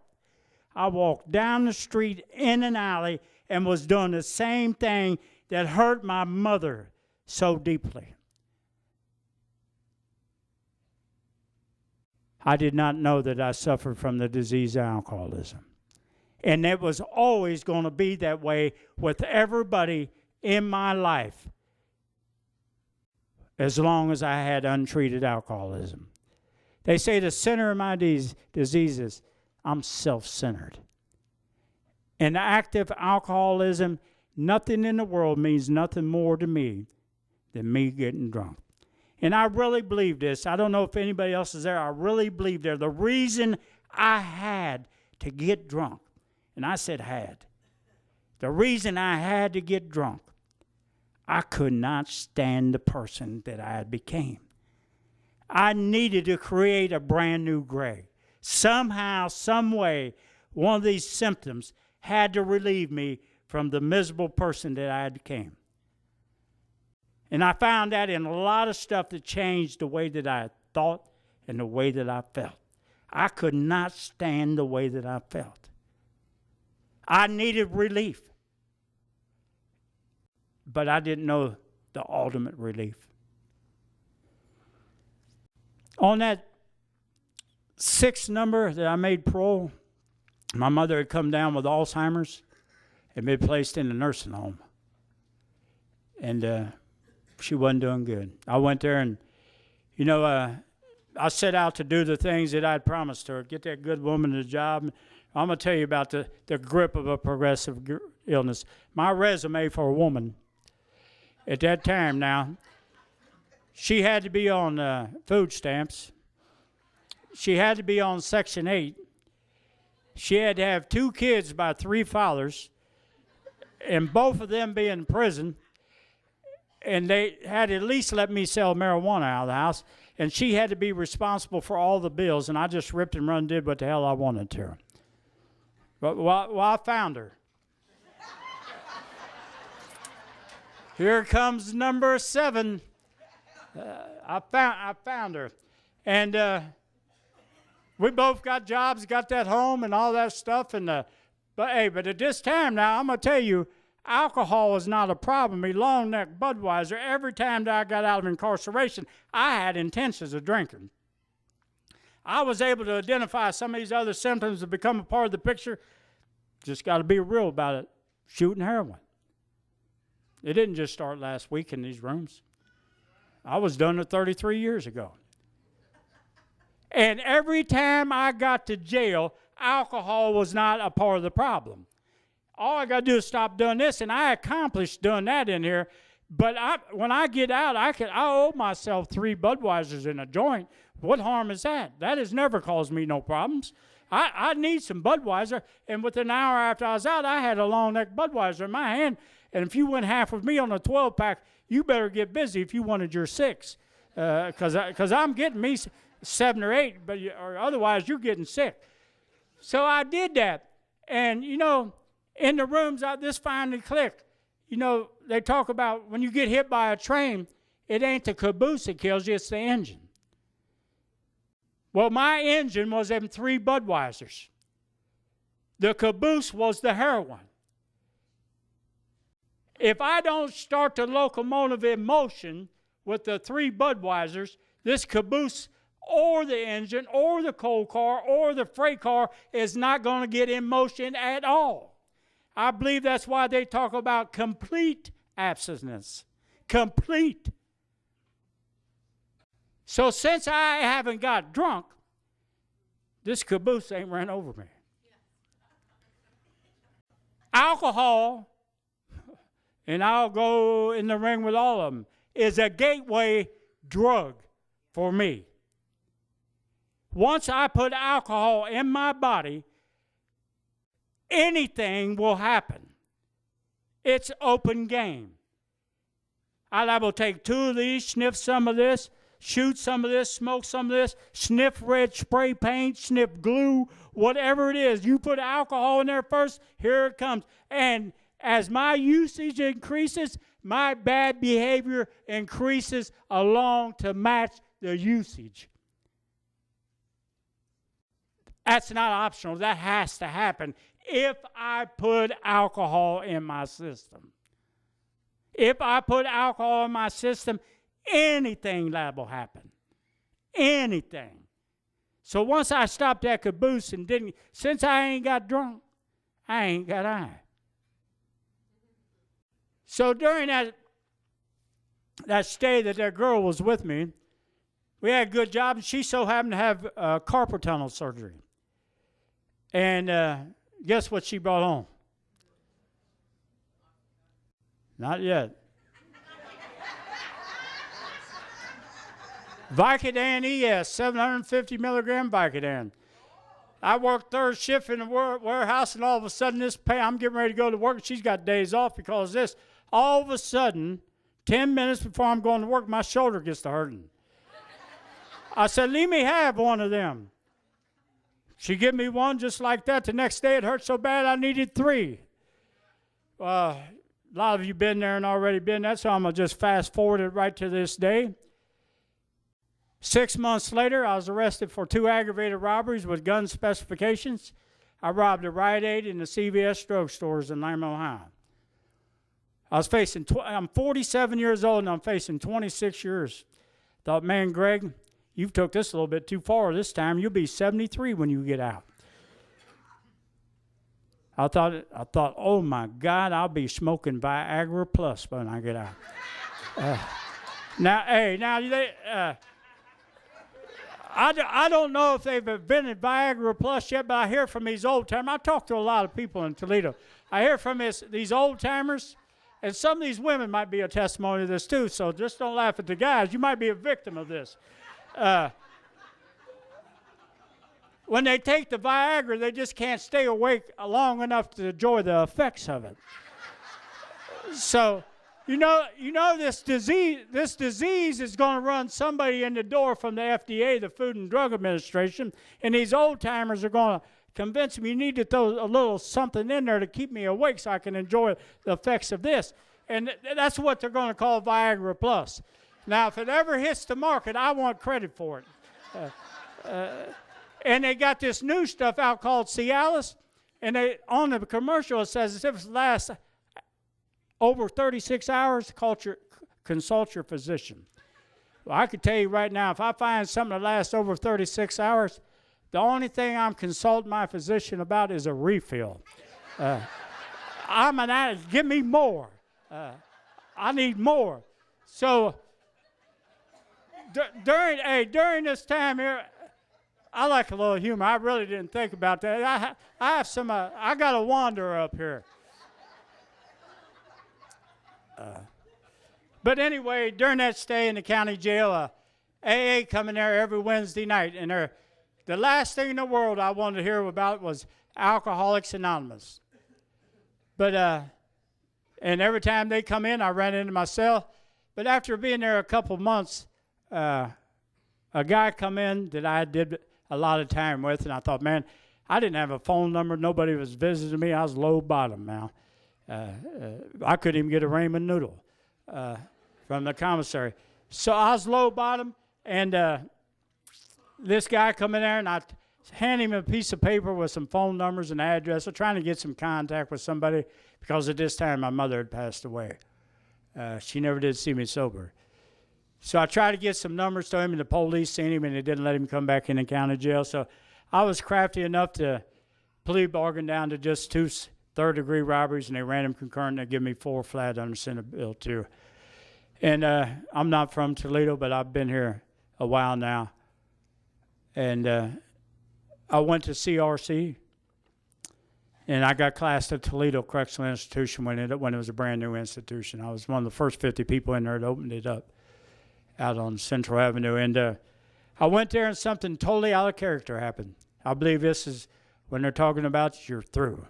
I walked down the street in an alley and was doing the same thing that hurt my mother so deeply. I did not know that I suffered from the disease of alcoholism. And it was always going to be that way with everybody in my life as long as I had untreated alcoholism. They say the center of my diseases, I'm self-centered. And active alcoholism, nothing in the world means nothing more to me than me getting drunk. And I really believe this. I don't know if anybody else is there. I really believe there. The reason I had to get drunk, and I said had, the reason I had to get drunk, I could not stand the person that I had became. I needed to create a brand new Greig. Somehow, some way, one of these symptoms had to relieve me from the miserable person that I had became. And I found that in a lot of stuff that changed the way that I thought and the way that I felt. I could not stand the way that I felt. I needed relief. But I didn't know the ultimate relief. On that 6th number that I made parole, my mother had come down with Alzheimer's and been placed in a nursing home. And she wasn't doing good. I went there and, I set out to do the things that I'd promised her, get that good woman a job. I'm going to tell you about the grip of a progressive illness. My resume for a woman at that time now, she had to be on food stamps. She had to be on Section 8. She had to have 2 kids by 3 fathers, and both of them be in prison. And they had at least let me sell marijuana out of the house. And she had to be responsible for all the bills. And I just ripped and run and did what the hell I wanted to her. But I found her. Here comes number 7. I found her. And we both got jobs, got that home and all that stuff. But at this time now, I'm going to tell you, alcohol is not a problem. Me long neck Budweiser, every time that I got out of incarceration, I had intentions of drinking. I was able to identify some of these other symptoms that become a part of the picture. Just got to be real about it. Shooting heroin. It didn't just start last week in these rooms. I was done it 33 years ago. And every time I got to jail, alcohol was not a part of the problem. All I got to do is stop doing this, and I accomplished doing that in here. But when I get out, I owe myself 3 Budweisers in a joint. What harm is that? That has never caused me no problems. I need some Budweiser, and within an hour after I was out, I had a long neck Budweiser in my hand. And if you went half with me on a 12-pack, you better get busy if you wanted your 6, because I'm getting me 7 or 8, or otherwise you're getting sick. So I did that, and in the rooms, this finally clicked. They talk about when you get hit by a train, it ain't the caboose that kills you, it's the engine. Well, my engine was them 3 Budweisers. The caboose was the heroin. If I don't start the locomotive in motion with the 3 Budweisers, this caboose or the engine or the coal car or the freight car is not going to get in motion at all. I believe that's why they talk about complete abstinence. Complete. So since I haven't got drunk, this caboose ain't ran over me. Alcohol, and I'll go in the ring with all of them, is a gateway drug for me. Once I put alcohol in my body, anything will happen. It's open game. I'm able to take 2 of these, sniff some of this, shoot some of this, smoke some of this, sniff red spray paint, sniff glue, whatever it is. You put alcohol in there first, here it comes. And as my usage increases, my bad behavior increases along to match the usage. That's not optional. That has to happen if I put alcohol in my system. If I put alcohol in my system, anything liable will happen. Anything. So once I stopped that caboose and since I ain't got drunk, I ain't got high. So during that stay that girl was with me, we had a good job, and she so happened to have carpal tunnel surgery. And guess what she brought home? Not yet. Vicodin ES, 750 milligram Vicodin. I worked third shift in the warehouse, and all of a sudden I'm getting ready to go to work, and she's got days off because of this. All of a sudden, 10 minutes before I'm going to work, my shoulder gets to hurting. I said, let me have one of them. She gave me one just like that. The next day it hurt so bad I needed 3. A lot of you been there and already been there, so I'm going to just fast forward it right to this day. 6 months later, I was arrested for 2 aggravated robberies with gun specifications. I robbed a Rite Aid and the CVS drugstores in Lima, Ohio. I'm 47 years old and I'm facing 26 years. Thought, man, Greig, you've took this a little bit too far this time. You'll be 73 when you get out. I thought, oh my God, I'll be smoking Viagra Plus when I get out. I don't know if they've invented Viagra Plus yet, but I hear from these old timers. I talk to a lot of people in Toledo. I hear from these old timers, and some of these women might be a testimony to this too. So just don't laugh at the guys. You might be a victim of this. When they take the Viagra, they just can't stay awake long enough to enjoy the effects of it. So, this disease is going to run somebody in the door from the FDA, the Food and Drug Administration, and these old timers are going to convince me you need to throw a little something in there to keep me awake so I can enjoy the effects of this. And that's what they're going to call Viagra Plus. Now, if it ever hits the market, I want credit for it. And they got this new stuff out called Cialis, and on the commercial it says if it lasts over 36 hours, consult your physician. Well, I can tell you right now, if I find something that lasts over 36 hours, the only thing I'm consulting my physician about is a refill. I'm an addict. Give me more. I need more. So during this time here, I like a little humor. I really didn't think about that. I have some. I got a wanderer up here. But anyway, during that stay in the county jail, AA come in there every Wednesday night, and the last thing in the world I wanted to hear about was Alcoholics Anonymous. But and every time they come in, I ran into my cell. But after being there a couple months, a guy come in that I did a lot of time with, and I thought, man, I didn't have a phone number. Nobody was visiting me. I was low bottom now. I couldn't even get a ramen noodle from the commissary. So I was low bottom, and this guy come in there, and I hand him a piece of paper with some phone numbers and address. I'm trying to get some contact with somebody because at this time my mother had passed away. She never did see me sober. So I tried to get some numbers to him, and the police seen him, and they didn't let him come back in the county jail. So I was crafty enough to plea bargain down to just 2 third-degree robberies, and they ran him concurrent. They give me 4 flat under Senate Bill 2. And I'm not from Toledo, but I've been here a while now. And I went to CRC, and I got classed at Toledo Correctional Institution when it was a brand new institution. I was one of the first 50 people in there that opened it up out on Central Avenue. And I went there, and something totally out of character happened. I believe this is when they're talking about you're through.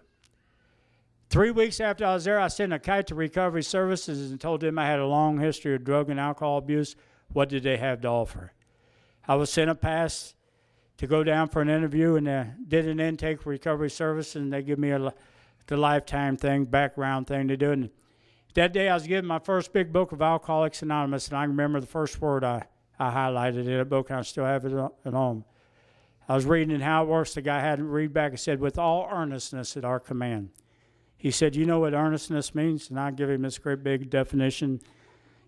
3 weeks after I was there, I sent a kite to Recovery Services and told them I had a long history of drug and alcohol abuse. What did they have to offer? I was sent a pass to go down for an interview, and did an intake for Recovery Services, and they give me the lifetime thing, background thing to do. And that day I was given my first big book of Alcoholics Anonymous, and I remember the first word I highlighted in that book, and I still have it at home. I was reading how it works. The guy had to read back and said, with all earnestness at our command. He said, you know what earnestness means? And I give him this great big definition.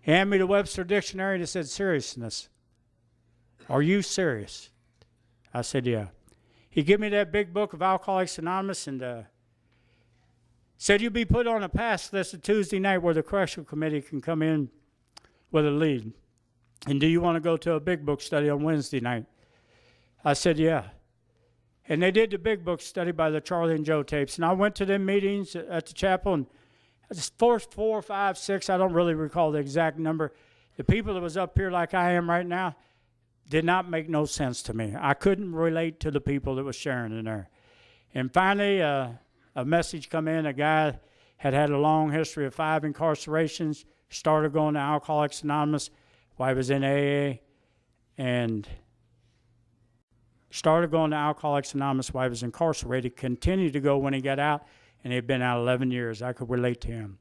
He handed me the Webster Dictionary, and it said seriousness. Are you serious? I said, yeah. He gave me that big book of Alcoholics Anonymous and said, you'll be put on a pass list of Tuesday night where the correctional committee can come in with a lead. And do you want to go to a big book study on Wednesday night? I said, yeah. And they did the big book study by the Charlie and Joe tapes. And I went to them meetings at the chapel, and just 4, 5, 6, I don't really recall the exact number. The people that was up here like I am right now did not make no sense to me. I couldn't relate to the people that was sharing in there. And finally, a message come in. A guy had a long history of 5 incarcerations, started going to Alcoholics Anonymous while he was in AA, and started going to Alcoholics Anonymous while he was incarcerated, continued to go when he got out, and he'd been out 11 years. I could relate to him.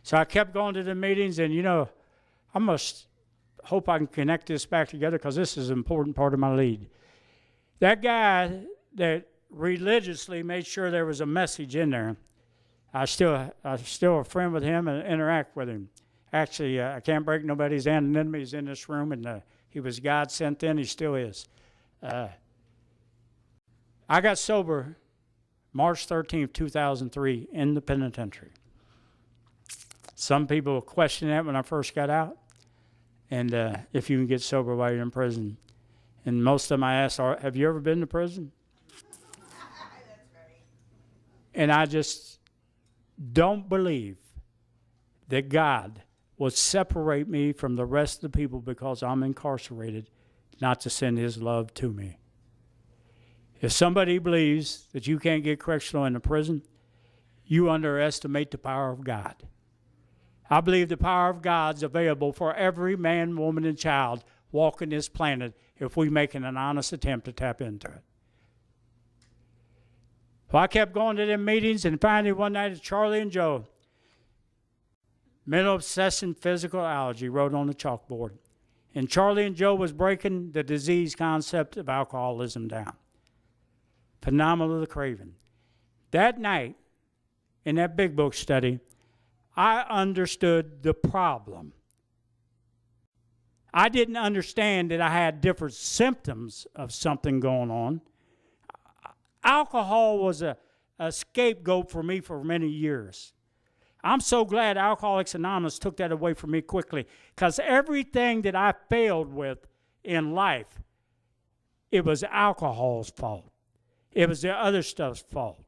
So I kept going to the meetings, and, I must hope I can connect this back together because this is an important part of my lead. That guy that religiously made sure there was a message in there, I'm still a friend with him and interact with him. Actually, I can't break nobody's anonymity. He's in this room, and he was God sent in. He still is. I got sober March 13th, 2003 in the penitentiary. Some people questioned that when I first got out, and if you can get sober while you're in prison. And most of them I asked, have you ever been to prison? That's right. And I just don't believe that God would separate me from the rest of the people because I'm incarcerated, not to send his love to me. If somebody believes that you can't get correctional in the prison, you underestimate the power of God. I believe the power of God's available for every man, woman, and child walking this planet if we make an honest attempt to tap into it. So I kept going to them meetings, and finally one night at Charlie and Joe, mental obsession, physical allergy wrote on the chalkboard. And Charlie and Joe was breaking the disease concept of alcoholism down. Phenomenal of the craving. That night, in that big book study, I understood the problem. I didn't understand that I had different symptoms of something going on. Alcohol was a scapegoat for me for many years. I'm so glad Alcoholics Anonymous took that away from me quickly, because everything that I failed with in life, it was alcohol's fault. It was the other stuff's fault.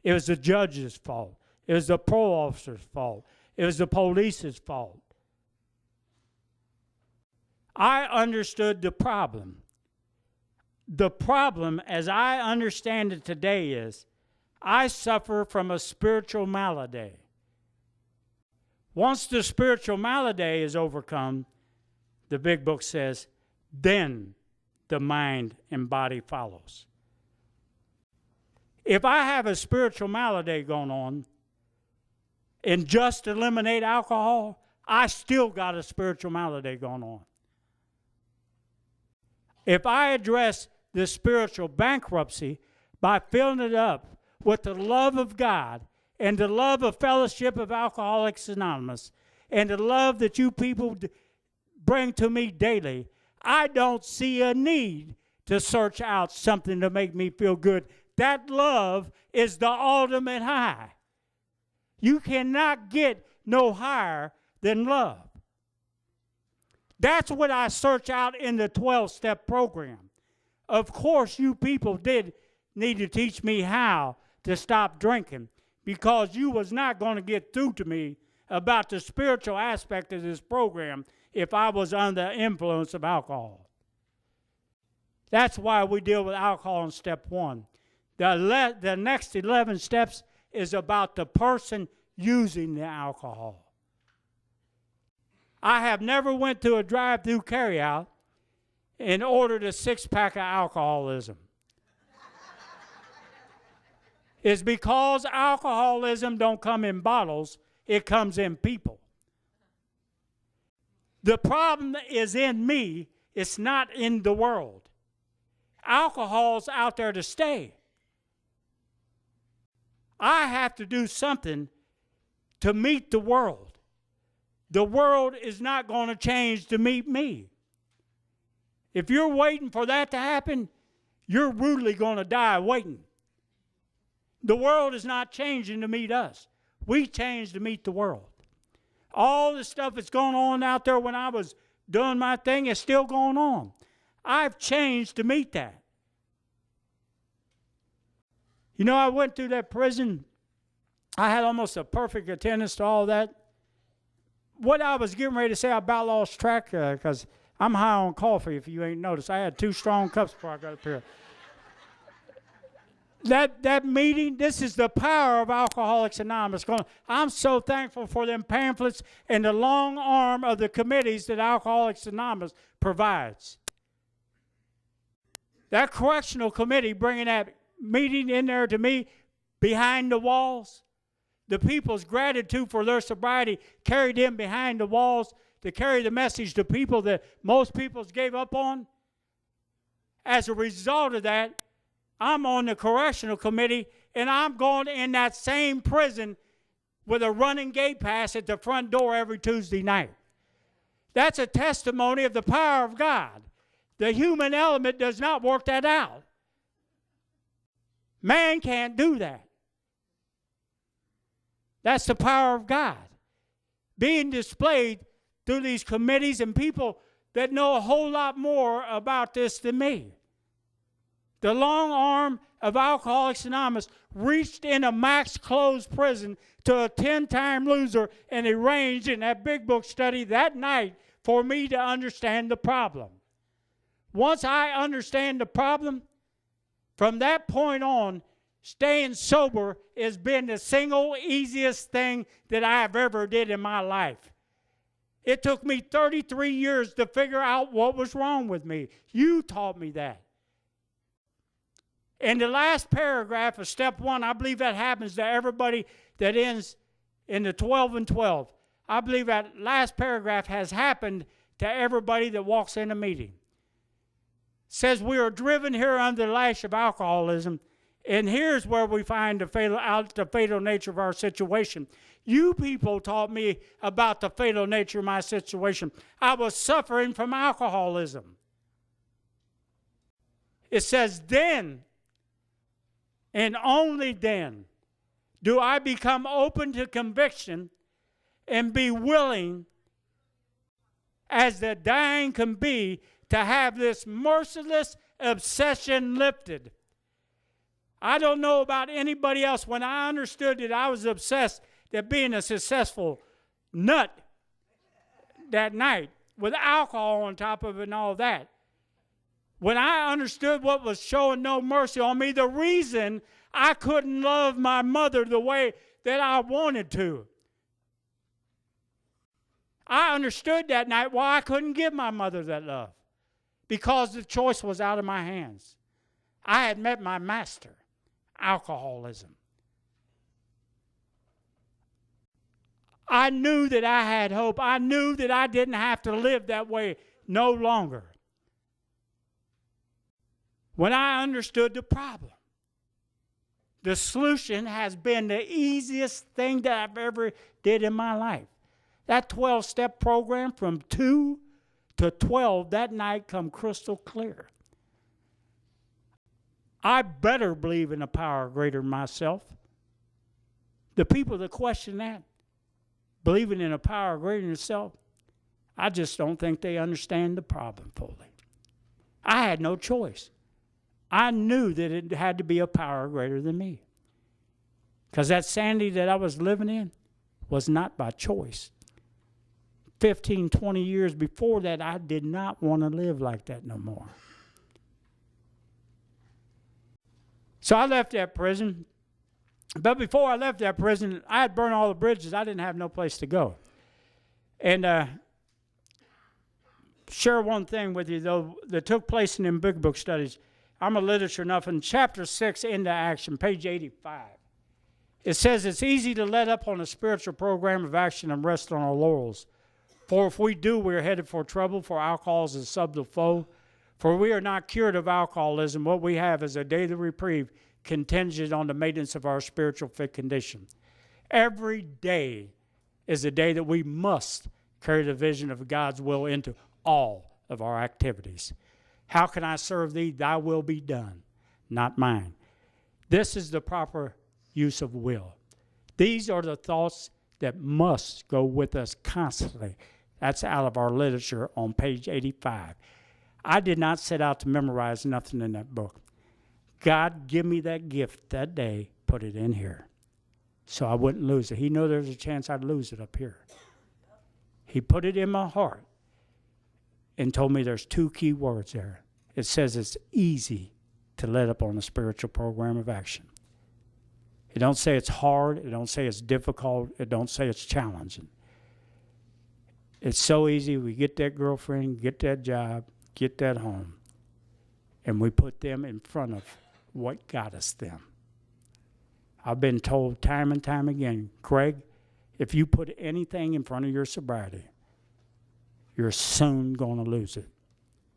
It was the judge's fault. It was the parole officer's fault. It was the police's fault. I understood the problem. The problem, as I understand it today, is I suffer from a spiritual malady. Once the spiritual malady is overcome, the big book says, then the mind and body follows. If I have a spiritual malady going on and just eliminate alcohol, I still got a spiritual malady going on. If I address the spiritual bankruptcy by filling it up with the love of God and the love of fellowship of Alcoholics Anonymous and the love that you people bring to me daily, I don't see a need to search out something to make me feel good. That love is the ultimate high. You cannot get no higher than love. That's what I search out in the 12-step program. Of course, you people did need to teach me how to stop drinking, because you was not going to get through to me about the spiritual aspect of this program if I was under the influence of alcohol. That's why we deal with alcohol in step 1. The next 11 steps is about the person using the alcohol. I have never went to a drive-through carryout and ordered a 6-pack of alcoholism. It's because alcoholism don't come in bottles, it comes in people. The problem is in me, it's not in the world. Alcohol's out there to stay. I have to do something to meet the world. The world is not going to change to meet me. If you're waiting for that to happen, you're rudely going to die waiting. The world is not changing to meet us. We change to meet the world. All the stuff that's going on out there when I was doing my thing is still going on. I've changed to meet that. You know, I went through that prison. I had almost a perfect attendance to all that. What I was getting ready to say, I about lost track because I'm high on coffee, if you ain't noticed. I had 2 strong cups before I got up here. That meeting, this is the power of Alcoholics Anonymous. I'm so thankful for them pamphlets and the long arm of the committees that Alcoholics Anonymous provides. That correctional committee bringing that meeting in there to me behind the walls, the people's gratitude for their sobriety carried them behind the walls to carry the message to people that most people gave up on. As a result of that, I'm on the correctional committee, and I'm going in that same prison with a running gate pass at the front door every Tuesday night. That's a testimony of the power of God. The human element does not work that out. Man can't do that. That's the power of God being displayed through these committees and people that know a whole lot more about this than me. The long arm of Alcoholics Anonymous reached in a max closed prison to a 10-time loser and arranged in that big book study that night for me to understand the problem. Once I understand the problem, from that point on, staying sober has been the single easiest thing that I have ever did in my life. It took me 33 years to figure out what was wrong with me. You taught me that. In the last paragraph of step 1, I believe that happens to everybody that ends in the 12 and 12. I believe that last paragraph has happened to everybody that walks in a meeting. It says we are driven here under the lash of alcoholism, and here's where we find the fatal nature of our situation. You people taught me about the fatal nature of my situation. I was suffering from alcoholism. It says then, and only then, do I become open to conviction and be willing, as the dying can be, to have this merciless obsession lifted. I don't know about anybody else. When I understood that I was obsessed that being a successful nut that night with alcohol on top of it and all that, when I understood what was showing no mercy on me, the reason I couldn't love my mother the way that I wanted to, I understood that night why I couldn't give my mother that love. Because the choice was out of my hands. I had met my master, alcoholism. I knew that I had hope. I knew that I didn't have to live that way no longer. When I understood the problem, the solution has been the easiest thing that I've ever did in my life. That 12-step program from 2 to 12 that night come crystal clear. I better believe in a power greater than myself. The people that question that, believing in a power greater than yourself, I just don't think they understand the problem fully. I had no choice. I knew that it had to be a power greater than me. Because that sanity that I was living in was not by choice. 15, 20 years before that, I did not want to live like that no more. So I left that prison. But before I left that prison, I had burned all the bridges. I didn't have no place to go. And share one thing with you, though, that took place in them big book studies. I'm a literature enough. In chapter 6, Into Action, page 85, it says it's easy to let up on a spiritual program of action and rest on our laurels. For if we do, we are headed for trouble, for alcohol is a subtle foe. For we are not cured of alcoholism. What we have is a daily reprieve contingent on the maintenance of our spiritual fit condition. Every day is a day that we must carry the vision of God's will into all of our activities. How can I serve thee? Thy will be done, not mine. This is the proper use of will. These are the thoughts that must go with us constantly. That's out of our literature on page 85. I did not set out to memorize nothing in that book. God give me that gift that day, put it in here, so I wouldn't lose it. He knew there was a chance I'd lose it up here. He put it in my heart and told me there's 2 key words there. It says it's easy to let up on a spiritual program of action. It don't say it's hard. It don't say it's difficult. It don't say it's challenging. It's so easy. We get that girlfriend, get that job, get that home, and we put them in front of what got us them. I've been told time and time again, Craig, if you put anything in front of your sobriety, you're soon going to lose it.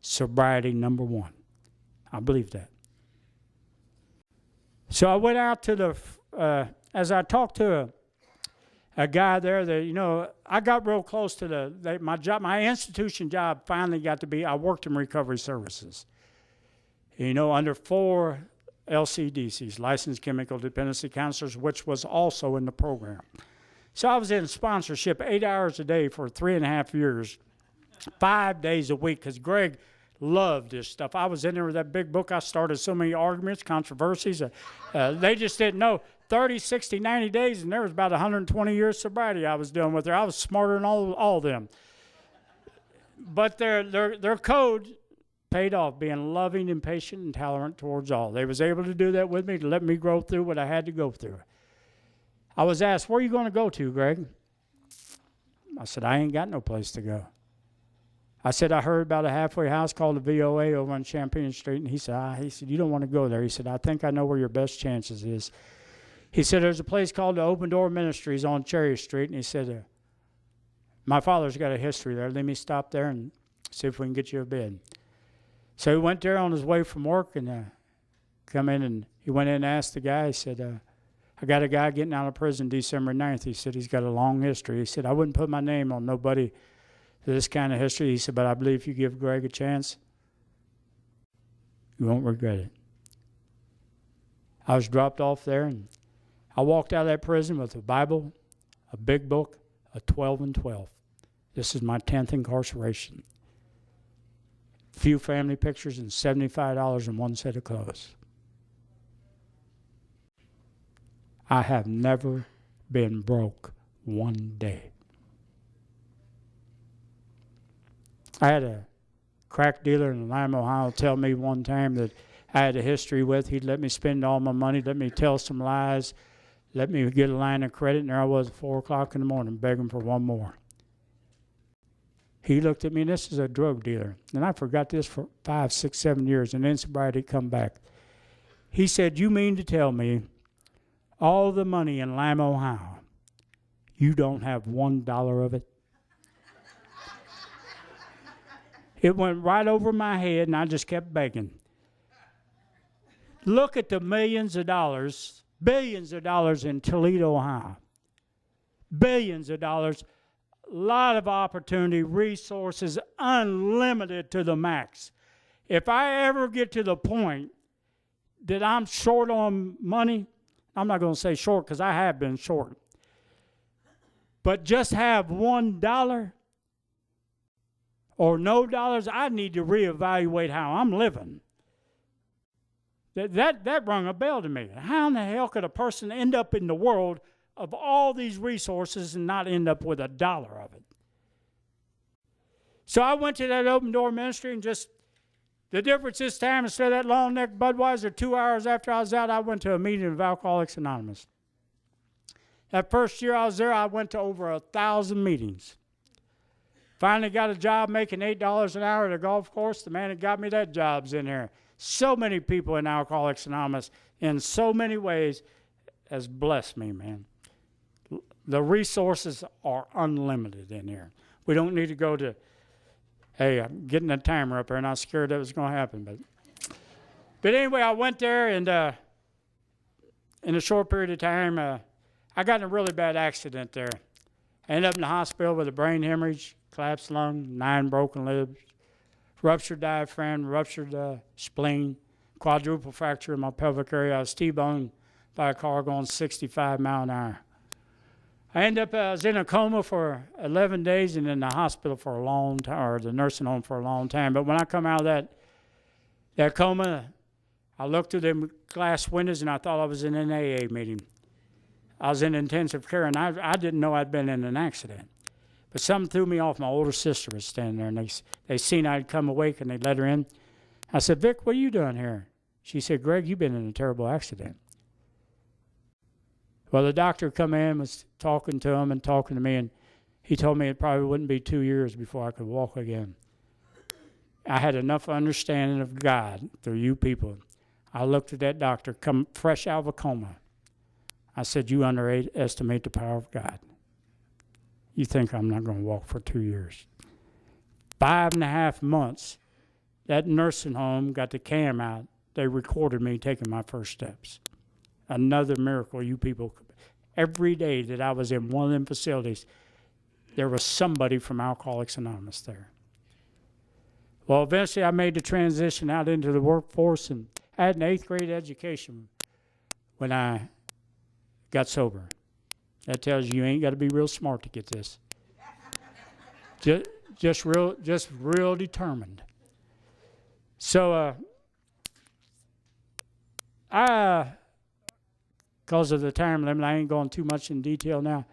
Sobriety, number 1. I believe that. So I went out to the, as I talked to a guy there that, I got real close to my job. My institution job finally got to be, I worked in recovery services. Under 4 LCDCs, licensed chemical dependency counselors, which was also in the program. So I was in sponsorship 8 hours a day for 3.5 years, 5 days a week, because Greig loved this stuff. I was in there with that big book. I started so many arguments, controversies. They just didn't know. 30, 60, 90 days, and there was about 120 years sobriety I was dealing with there. I was smarter than all of them. But their code paid off, being loving and patient and tolerant towards all. They was able to do that with me, to let me grow through what I had to go through. I was asked, where are you going to go to, Greig? I said, I ain't got no place to go. I said, I heard about a halfway house called the VOA over on Champaign Street. And he said, you don't want to go there. He said, I think I know where your best chances is. He said, there's a place called the Open Door Ministries on Cherry Street. And he said, my father's got a history there. Let me stop there and see if we can get you a bed. So he went there on his way from work and come in, and he went in and asked the guy. He said, I got a guy getting out of prison December 9th. He said, he's got a long history. He said, I wouldn't put my name on nobody with this kind of history. He said, but I believe if you give Greig a chance, you won't regret it. I was dropped off there, and I walked out of that prison with a Bible, a big book, a 12 and 12. This is my 10th incarceration. Few family pictures and $75 in one set of clothes. I have never been broke one day. I had a crack dealer in Lima, Ohio tell me one time that I had a history with. He'd let me spend all my money, let me tell some lies, let me get a line of credit, and there I was at 4 o'clock in the morning begging for one more. He looked at me, and this is a drug dealer. And I forgot this for 5, 6, 7 years, and then sobriety come back. He said, "You mean to tell me all the money in Lima, Ohio, you don't have $1 of it?" It went right over my head, and I just kept begging. Look at the millions of dollars, billions of dollars in Toledo, Ohio. Billions of dollars, a lot of opportunity, resources, unlimited to the max. If I ever get to the point that I'm short on money, I'm not going to say short because I have been short, but just have $1 or no dollars, I need to reevaluate how I'm living. That rung a bell to me. How in the hell could a person end up in the world of all these resources and not end up with $1 of it? So I went to that open door ministry, and just the difference this time, instead of that long neck Budweiser, 2 hours after I was out, I went to a meeting of Alcoholics Anonymous. That first year I was there, I went to over 1,000 meetings. Finally got a job making $8 an hour at a golf course. The man that got me that job's in there. So many people in Alcoholics Anonymous in so many ways has blessed me, man. The resources are unlimited in here. We don't need to go to, hey, I'm getting a timer up there and I was scared that was going to happen. But anyway, I went there, and in a short period of time, I got in a really bad accident there. I ended up in the hospital with a brain hemorrhage, collapsed lung, 9 broken ribs, ruptured diaphragm, ruptured spleen, quadruple fracture in my pelvic area. I was T-boned by a car going 65 miles an hour. I was in a coma for 11 days and in the hospital for a long time, or the nursing home for a long time. But when I come out of that coma, I looked through them glass windows and I thought I was in an AA meeting. I was in intensive care, and I didn't know I'd been in an accident. But something threw me off. My older sister was standing there, and they seen I'd come awake, and they let her in. I said, "Vic, what are you doing here?" She said, "Greg, you've been in a terrible accident." Well, the doctor come in, was talking to him and talking to me, and he told me it probably wouldn't be 2 years before I could walk again. I had enough understanding of God through you people. I looked at that doctor, come fresh out of a coma. I said, "You underestimate the power of God. You think I'm not going to walk for 2 years." 5.5 months, that nursing home got the cam out. They recorded me taking my first steps. Another miracle, you people. Every day that I was in one of them facilities, there was somebody from Alcoholics Anonymous there. Well, eventually I made the transition out into the workforce, and I had an 8th grade education when I got sober. That tells you ain't got to be real smart to get this. just real determined. So because of the time limit, I ain't going too much in detail now.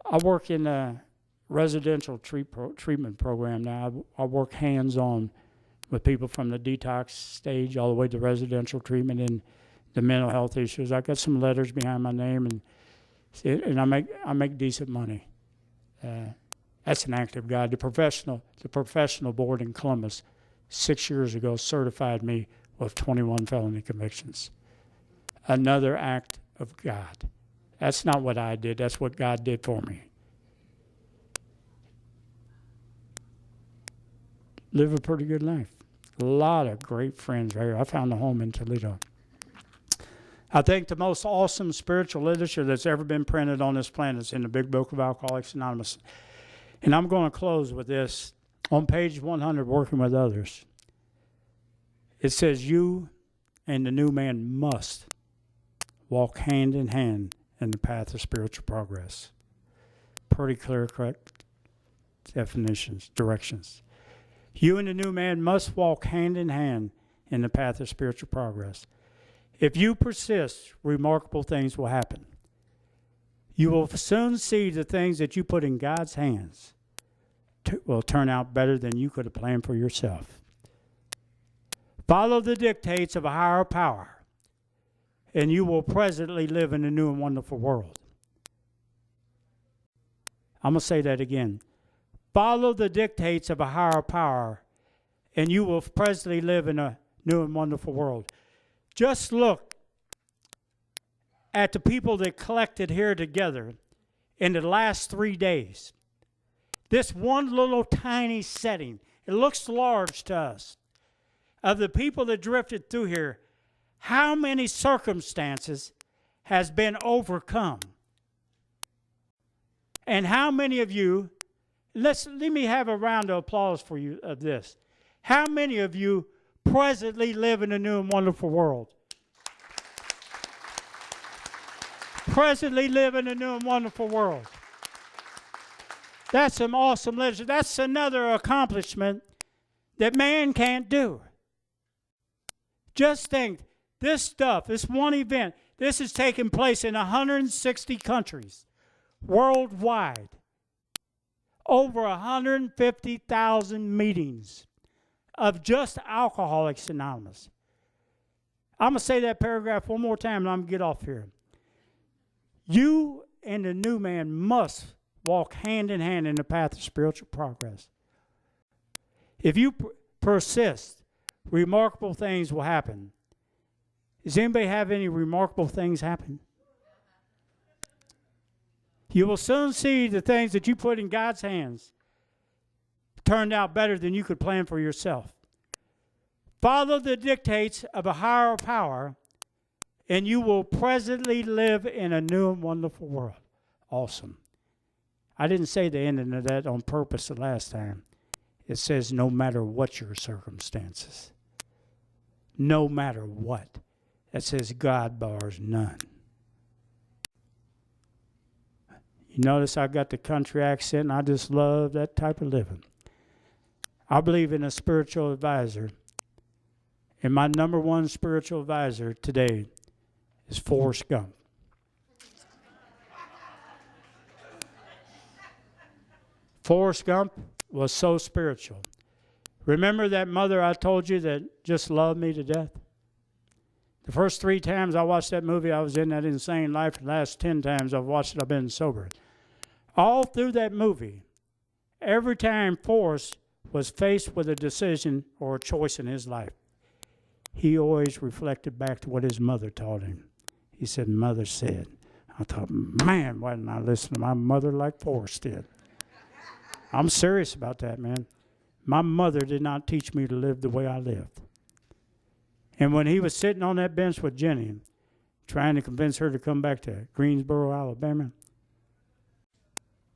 I work in a residential treatment program now. I work hands-on with people from the detox stage all the way to residential treatment and the mental health issues. I got some letters behind my name, and I make decent money. That's an act of God. The professional board in Columbus 6 years ago certified me with 21 felony convictions. Another act of God. That's not what I did. That's what God did for me. Live a pretty good life. A lot of great friends right here. I found a home in Toledo. I think the most awesome spiritual literature that's ever been printed on this planet is in the Big Book of Alcoholics Anonymous. And I'm going to close with this. On page 100, Working with Others, it says, "You and the new man must walk hand in hand in the path of spiritual progress. pretty clear, correct definitions, directions. You and the new man must walk hand in hand in the path of spiritual progress. If you persist, remarkable things will happen. You will soon see the things that you put in God's hands will turn out better than you could have planned for yourself. Follow the dictates of a higher power, and you will presently live in a new and wonderful world. I'm going to say that again. Follow the dictates of a higher power, and you will presently live in a new and wonderful world. Just look at the people that collected here together in the last 3 days. This one little tiny setting, it looks large to us. Of the people that drifted through here, how many circumstances has been overcome? And how many of you, let me have a round of applause for you of this. How many of you presently live in a new and wonderful world? Presently live in a new and wonderful world. That's some awesome literature. That's another accomplishment that man can't do. Just think, this stuff, this one event, this is taking place in 160 countries worldwide. Over 150,000 meetings of just Alcoholics Anonymous. I'm going to say that paragraph one more time and I'm going to get off here. You and the new man must walk hand in hand in the path of spiritual progress. If you persist, remarkable things will happen. Does anybody have any remarkable things happen? You will soon see the things that you put in God's hands turned out better than you could plan for yourself. Follow the dictates of a higher power, and you will presently live in a new and wonderful world. Awesome. I didn't say the ending of that on purpose the last time. It says no matter what your circumstances. No matter what. That says God bars none. You notice I got the country accent, and I just love that type of living. I believe in a spiritual advisor. And my number one spiritual advisor today is Forrest Gump. Forrest Gump was so spiritual. Remember that mother I told you that just loved me to death? The first 3 times I watched that movie, I was in that insane life. The last 10 times I've watched it, I've been sober. All through that movie, every time Forrest was faced with a decision or a choice in his life, he always reflected back to what his mother taught him. He said, Mother said. I thought, man, why didn't I listen to my mother like Forrest did? I'm serious about that, man. My mother did not teach me to live the way I lived. And when he was sitting on that bench with Jenny, trying to convince her to come back to Greensboro, Alabama,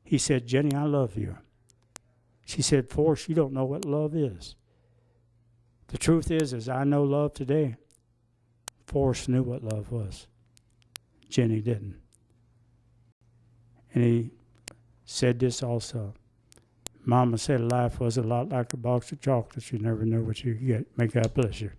he said, Jenny, I love you. She said, Forrest, you don't know what love is. The truth is I know love today. Forrest knew what love was. Jenny didn't. And he said this also. Mama said life was a lot like a box of chocolates. You never knew what you could get. May God bless you.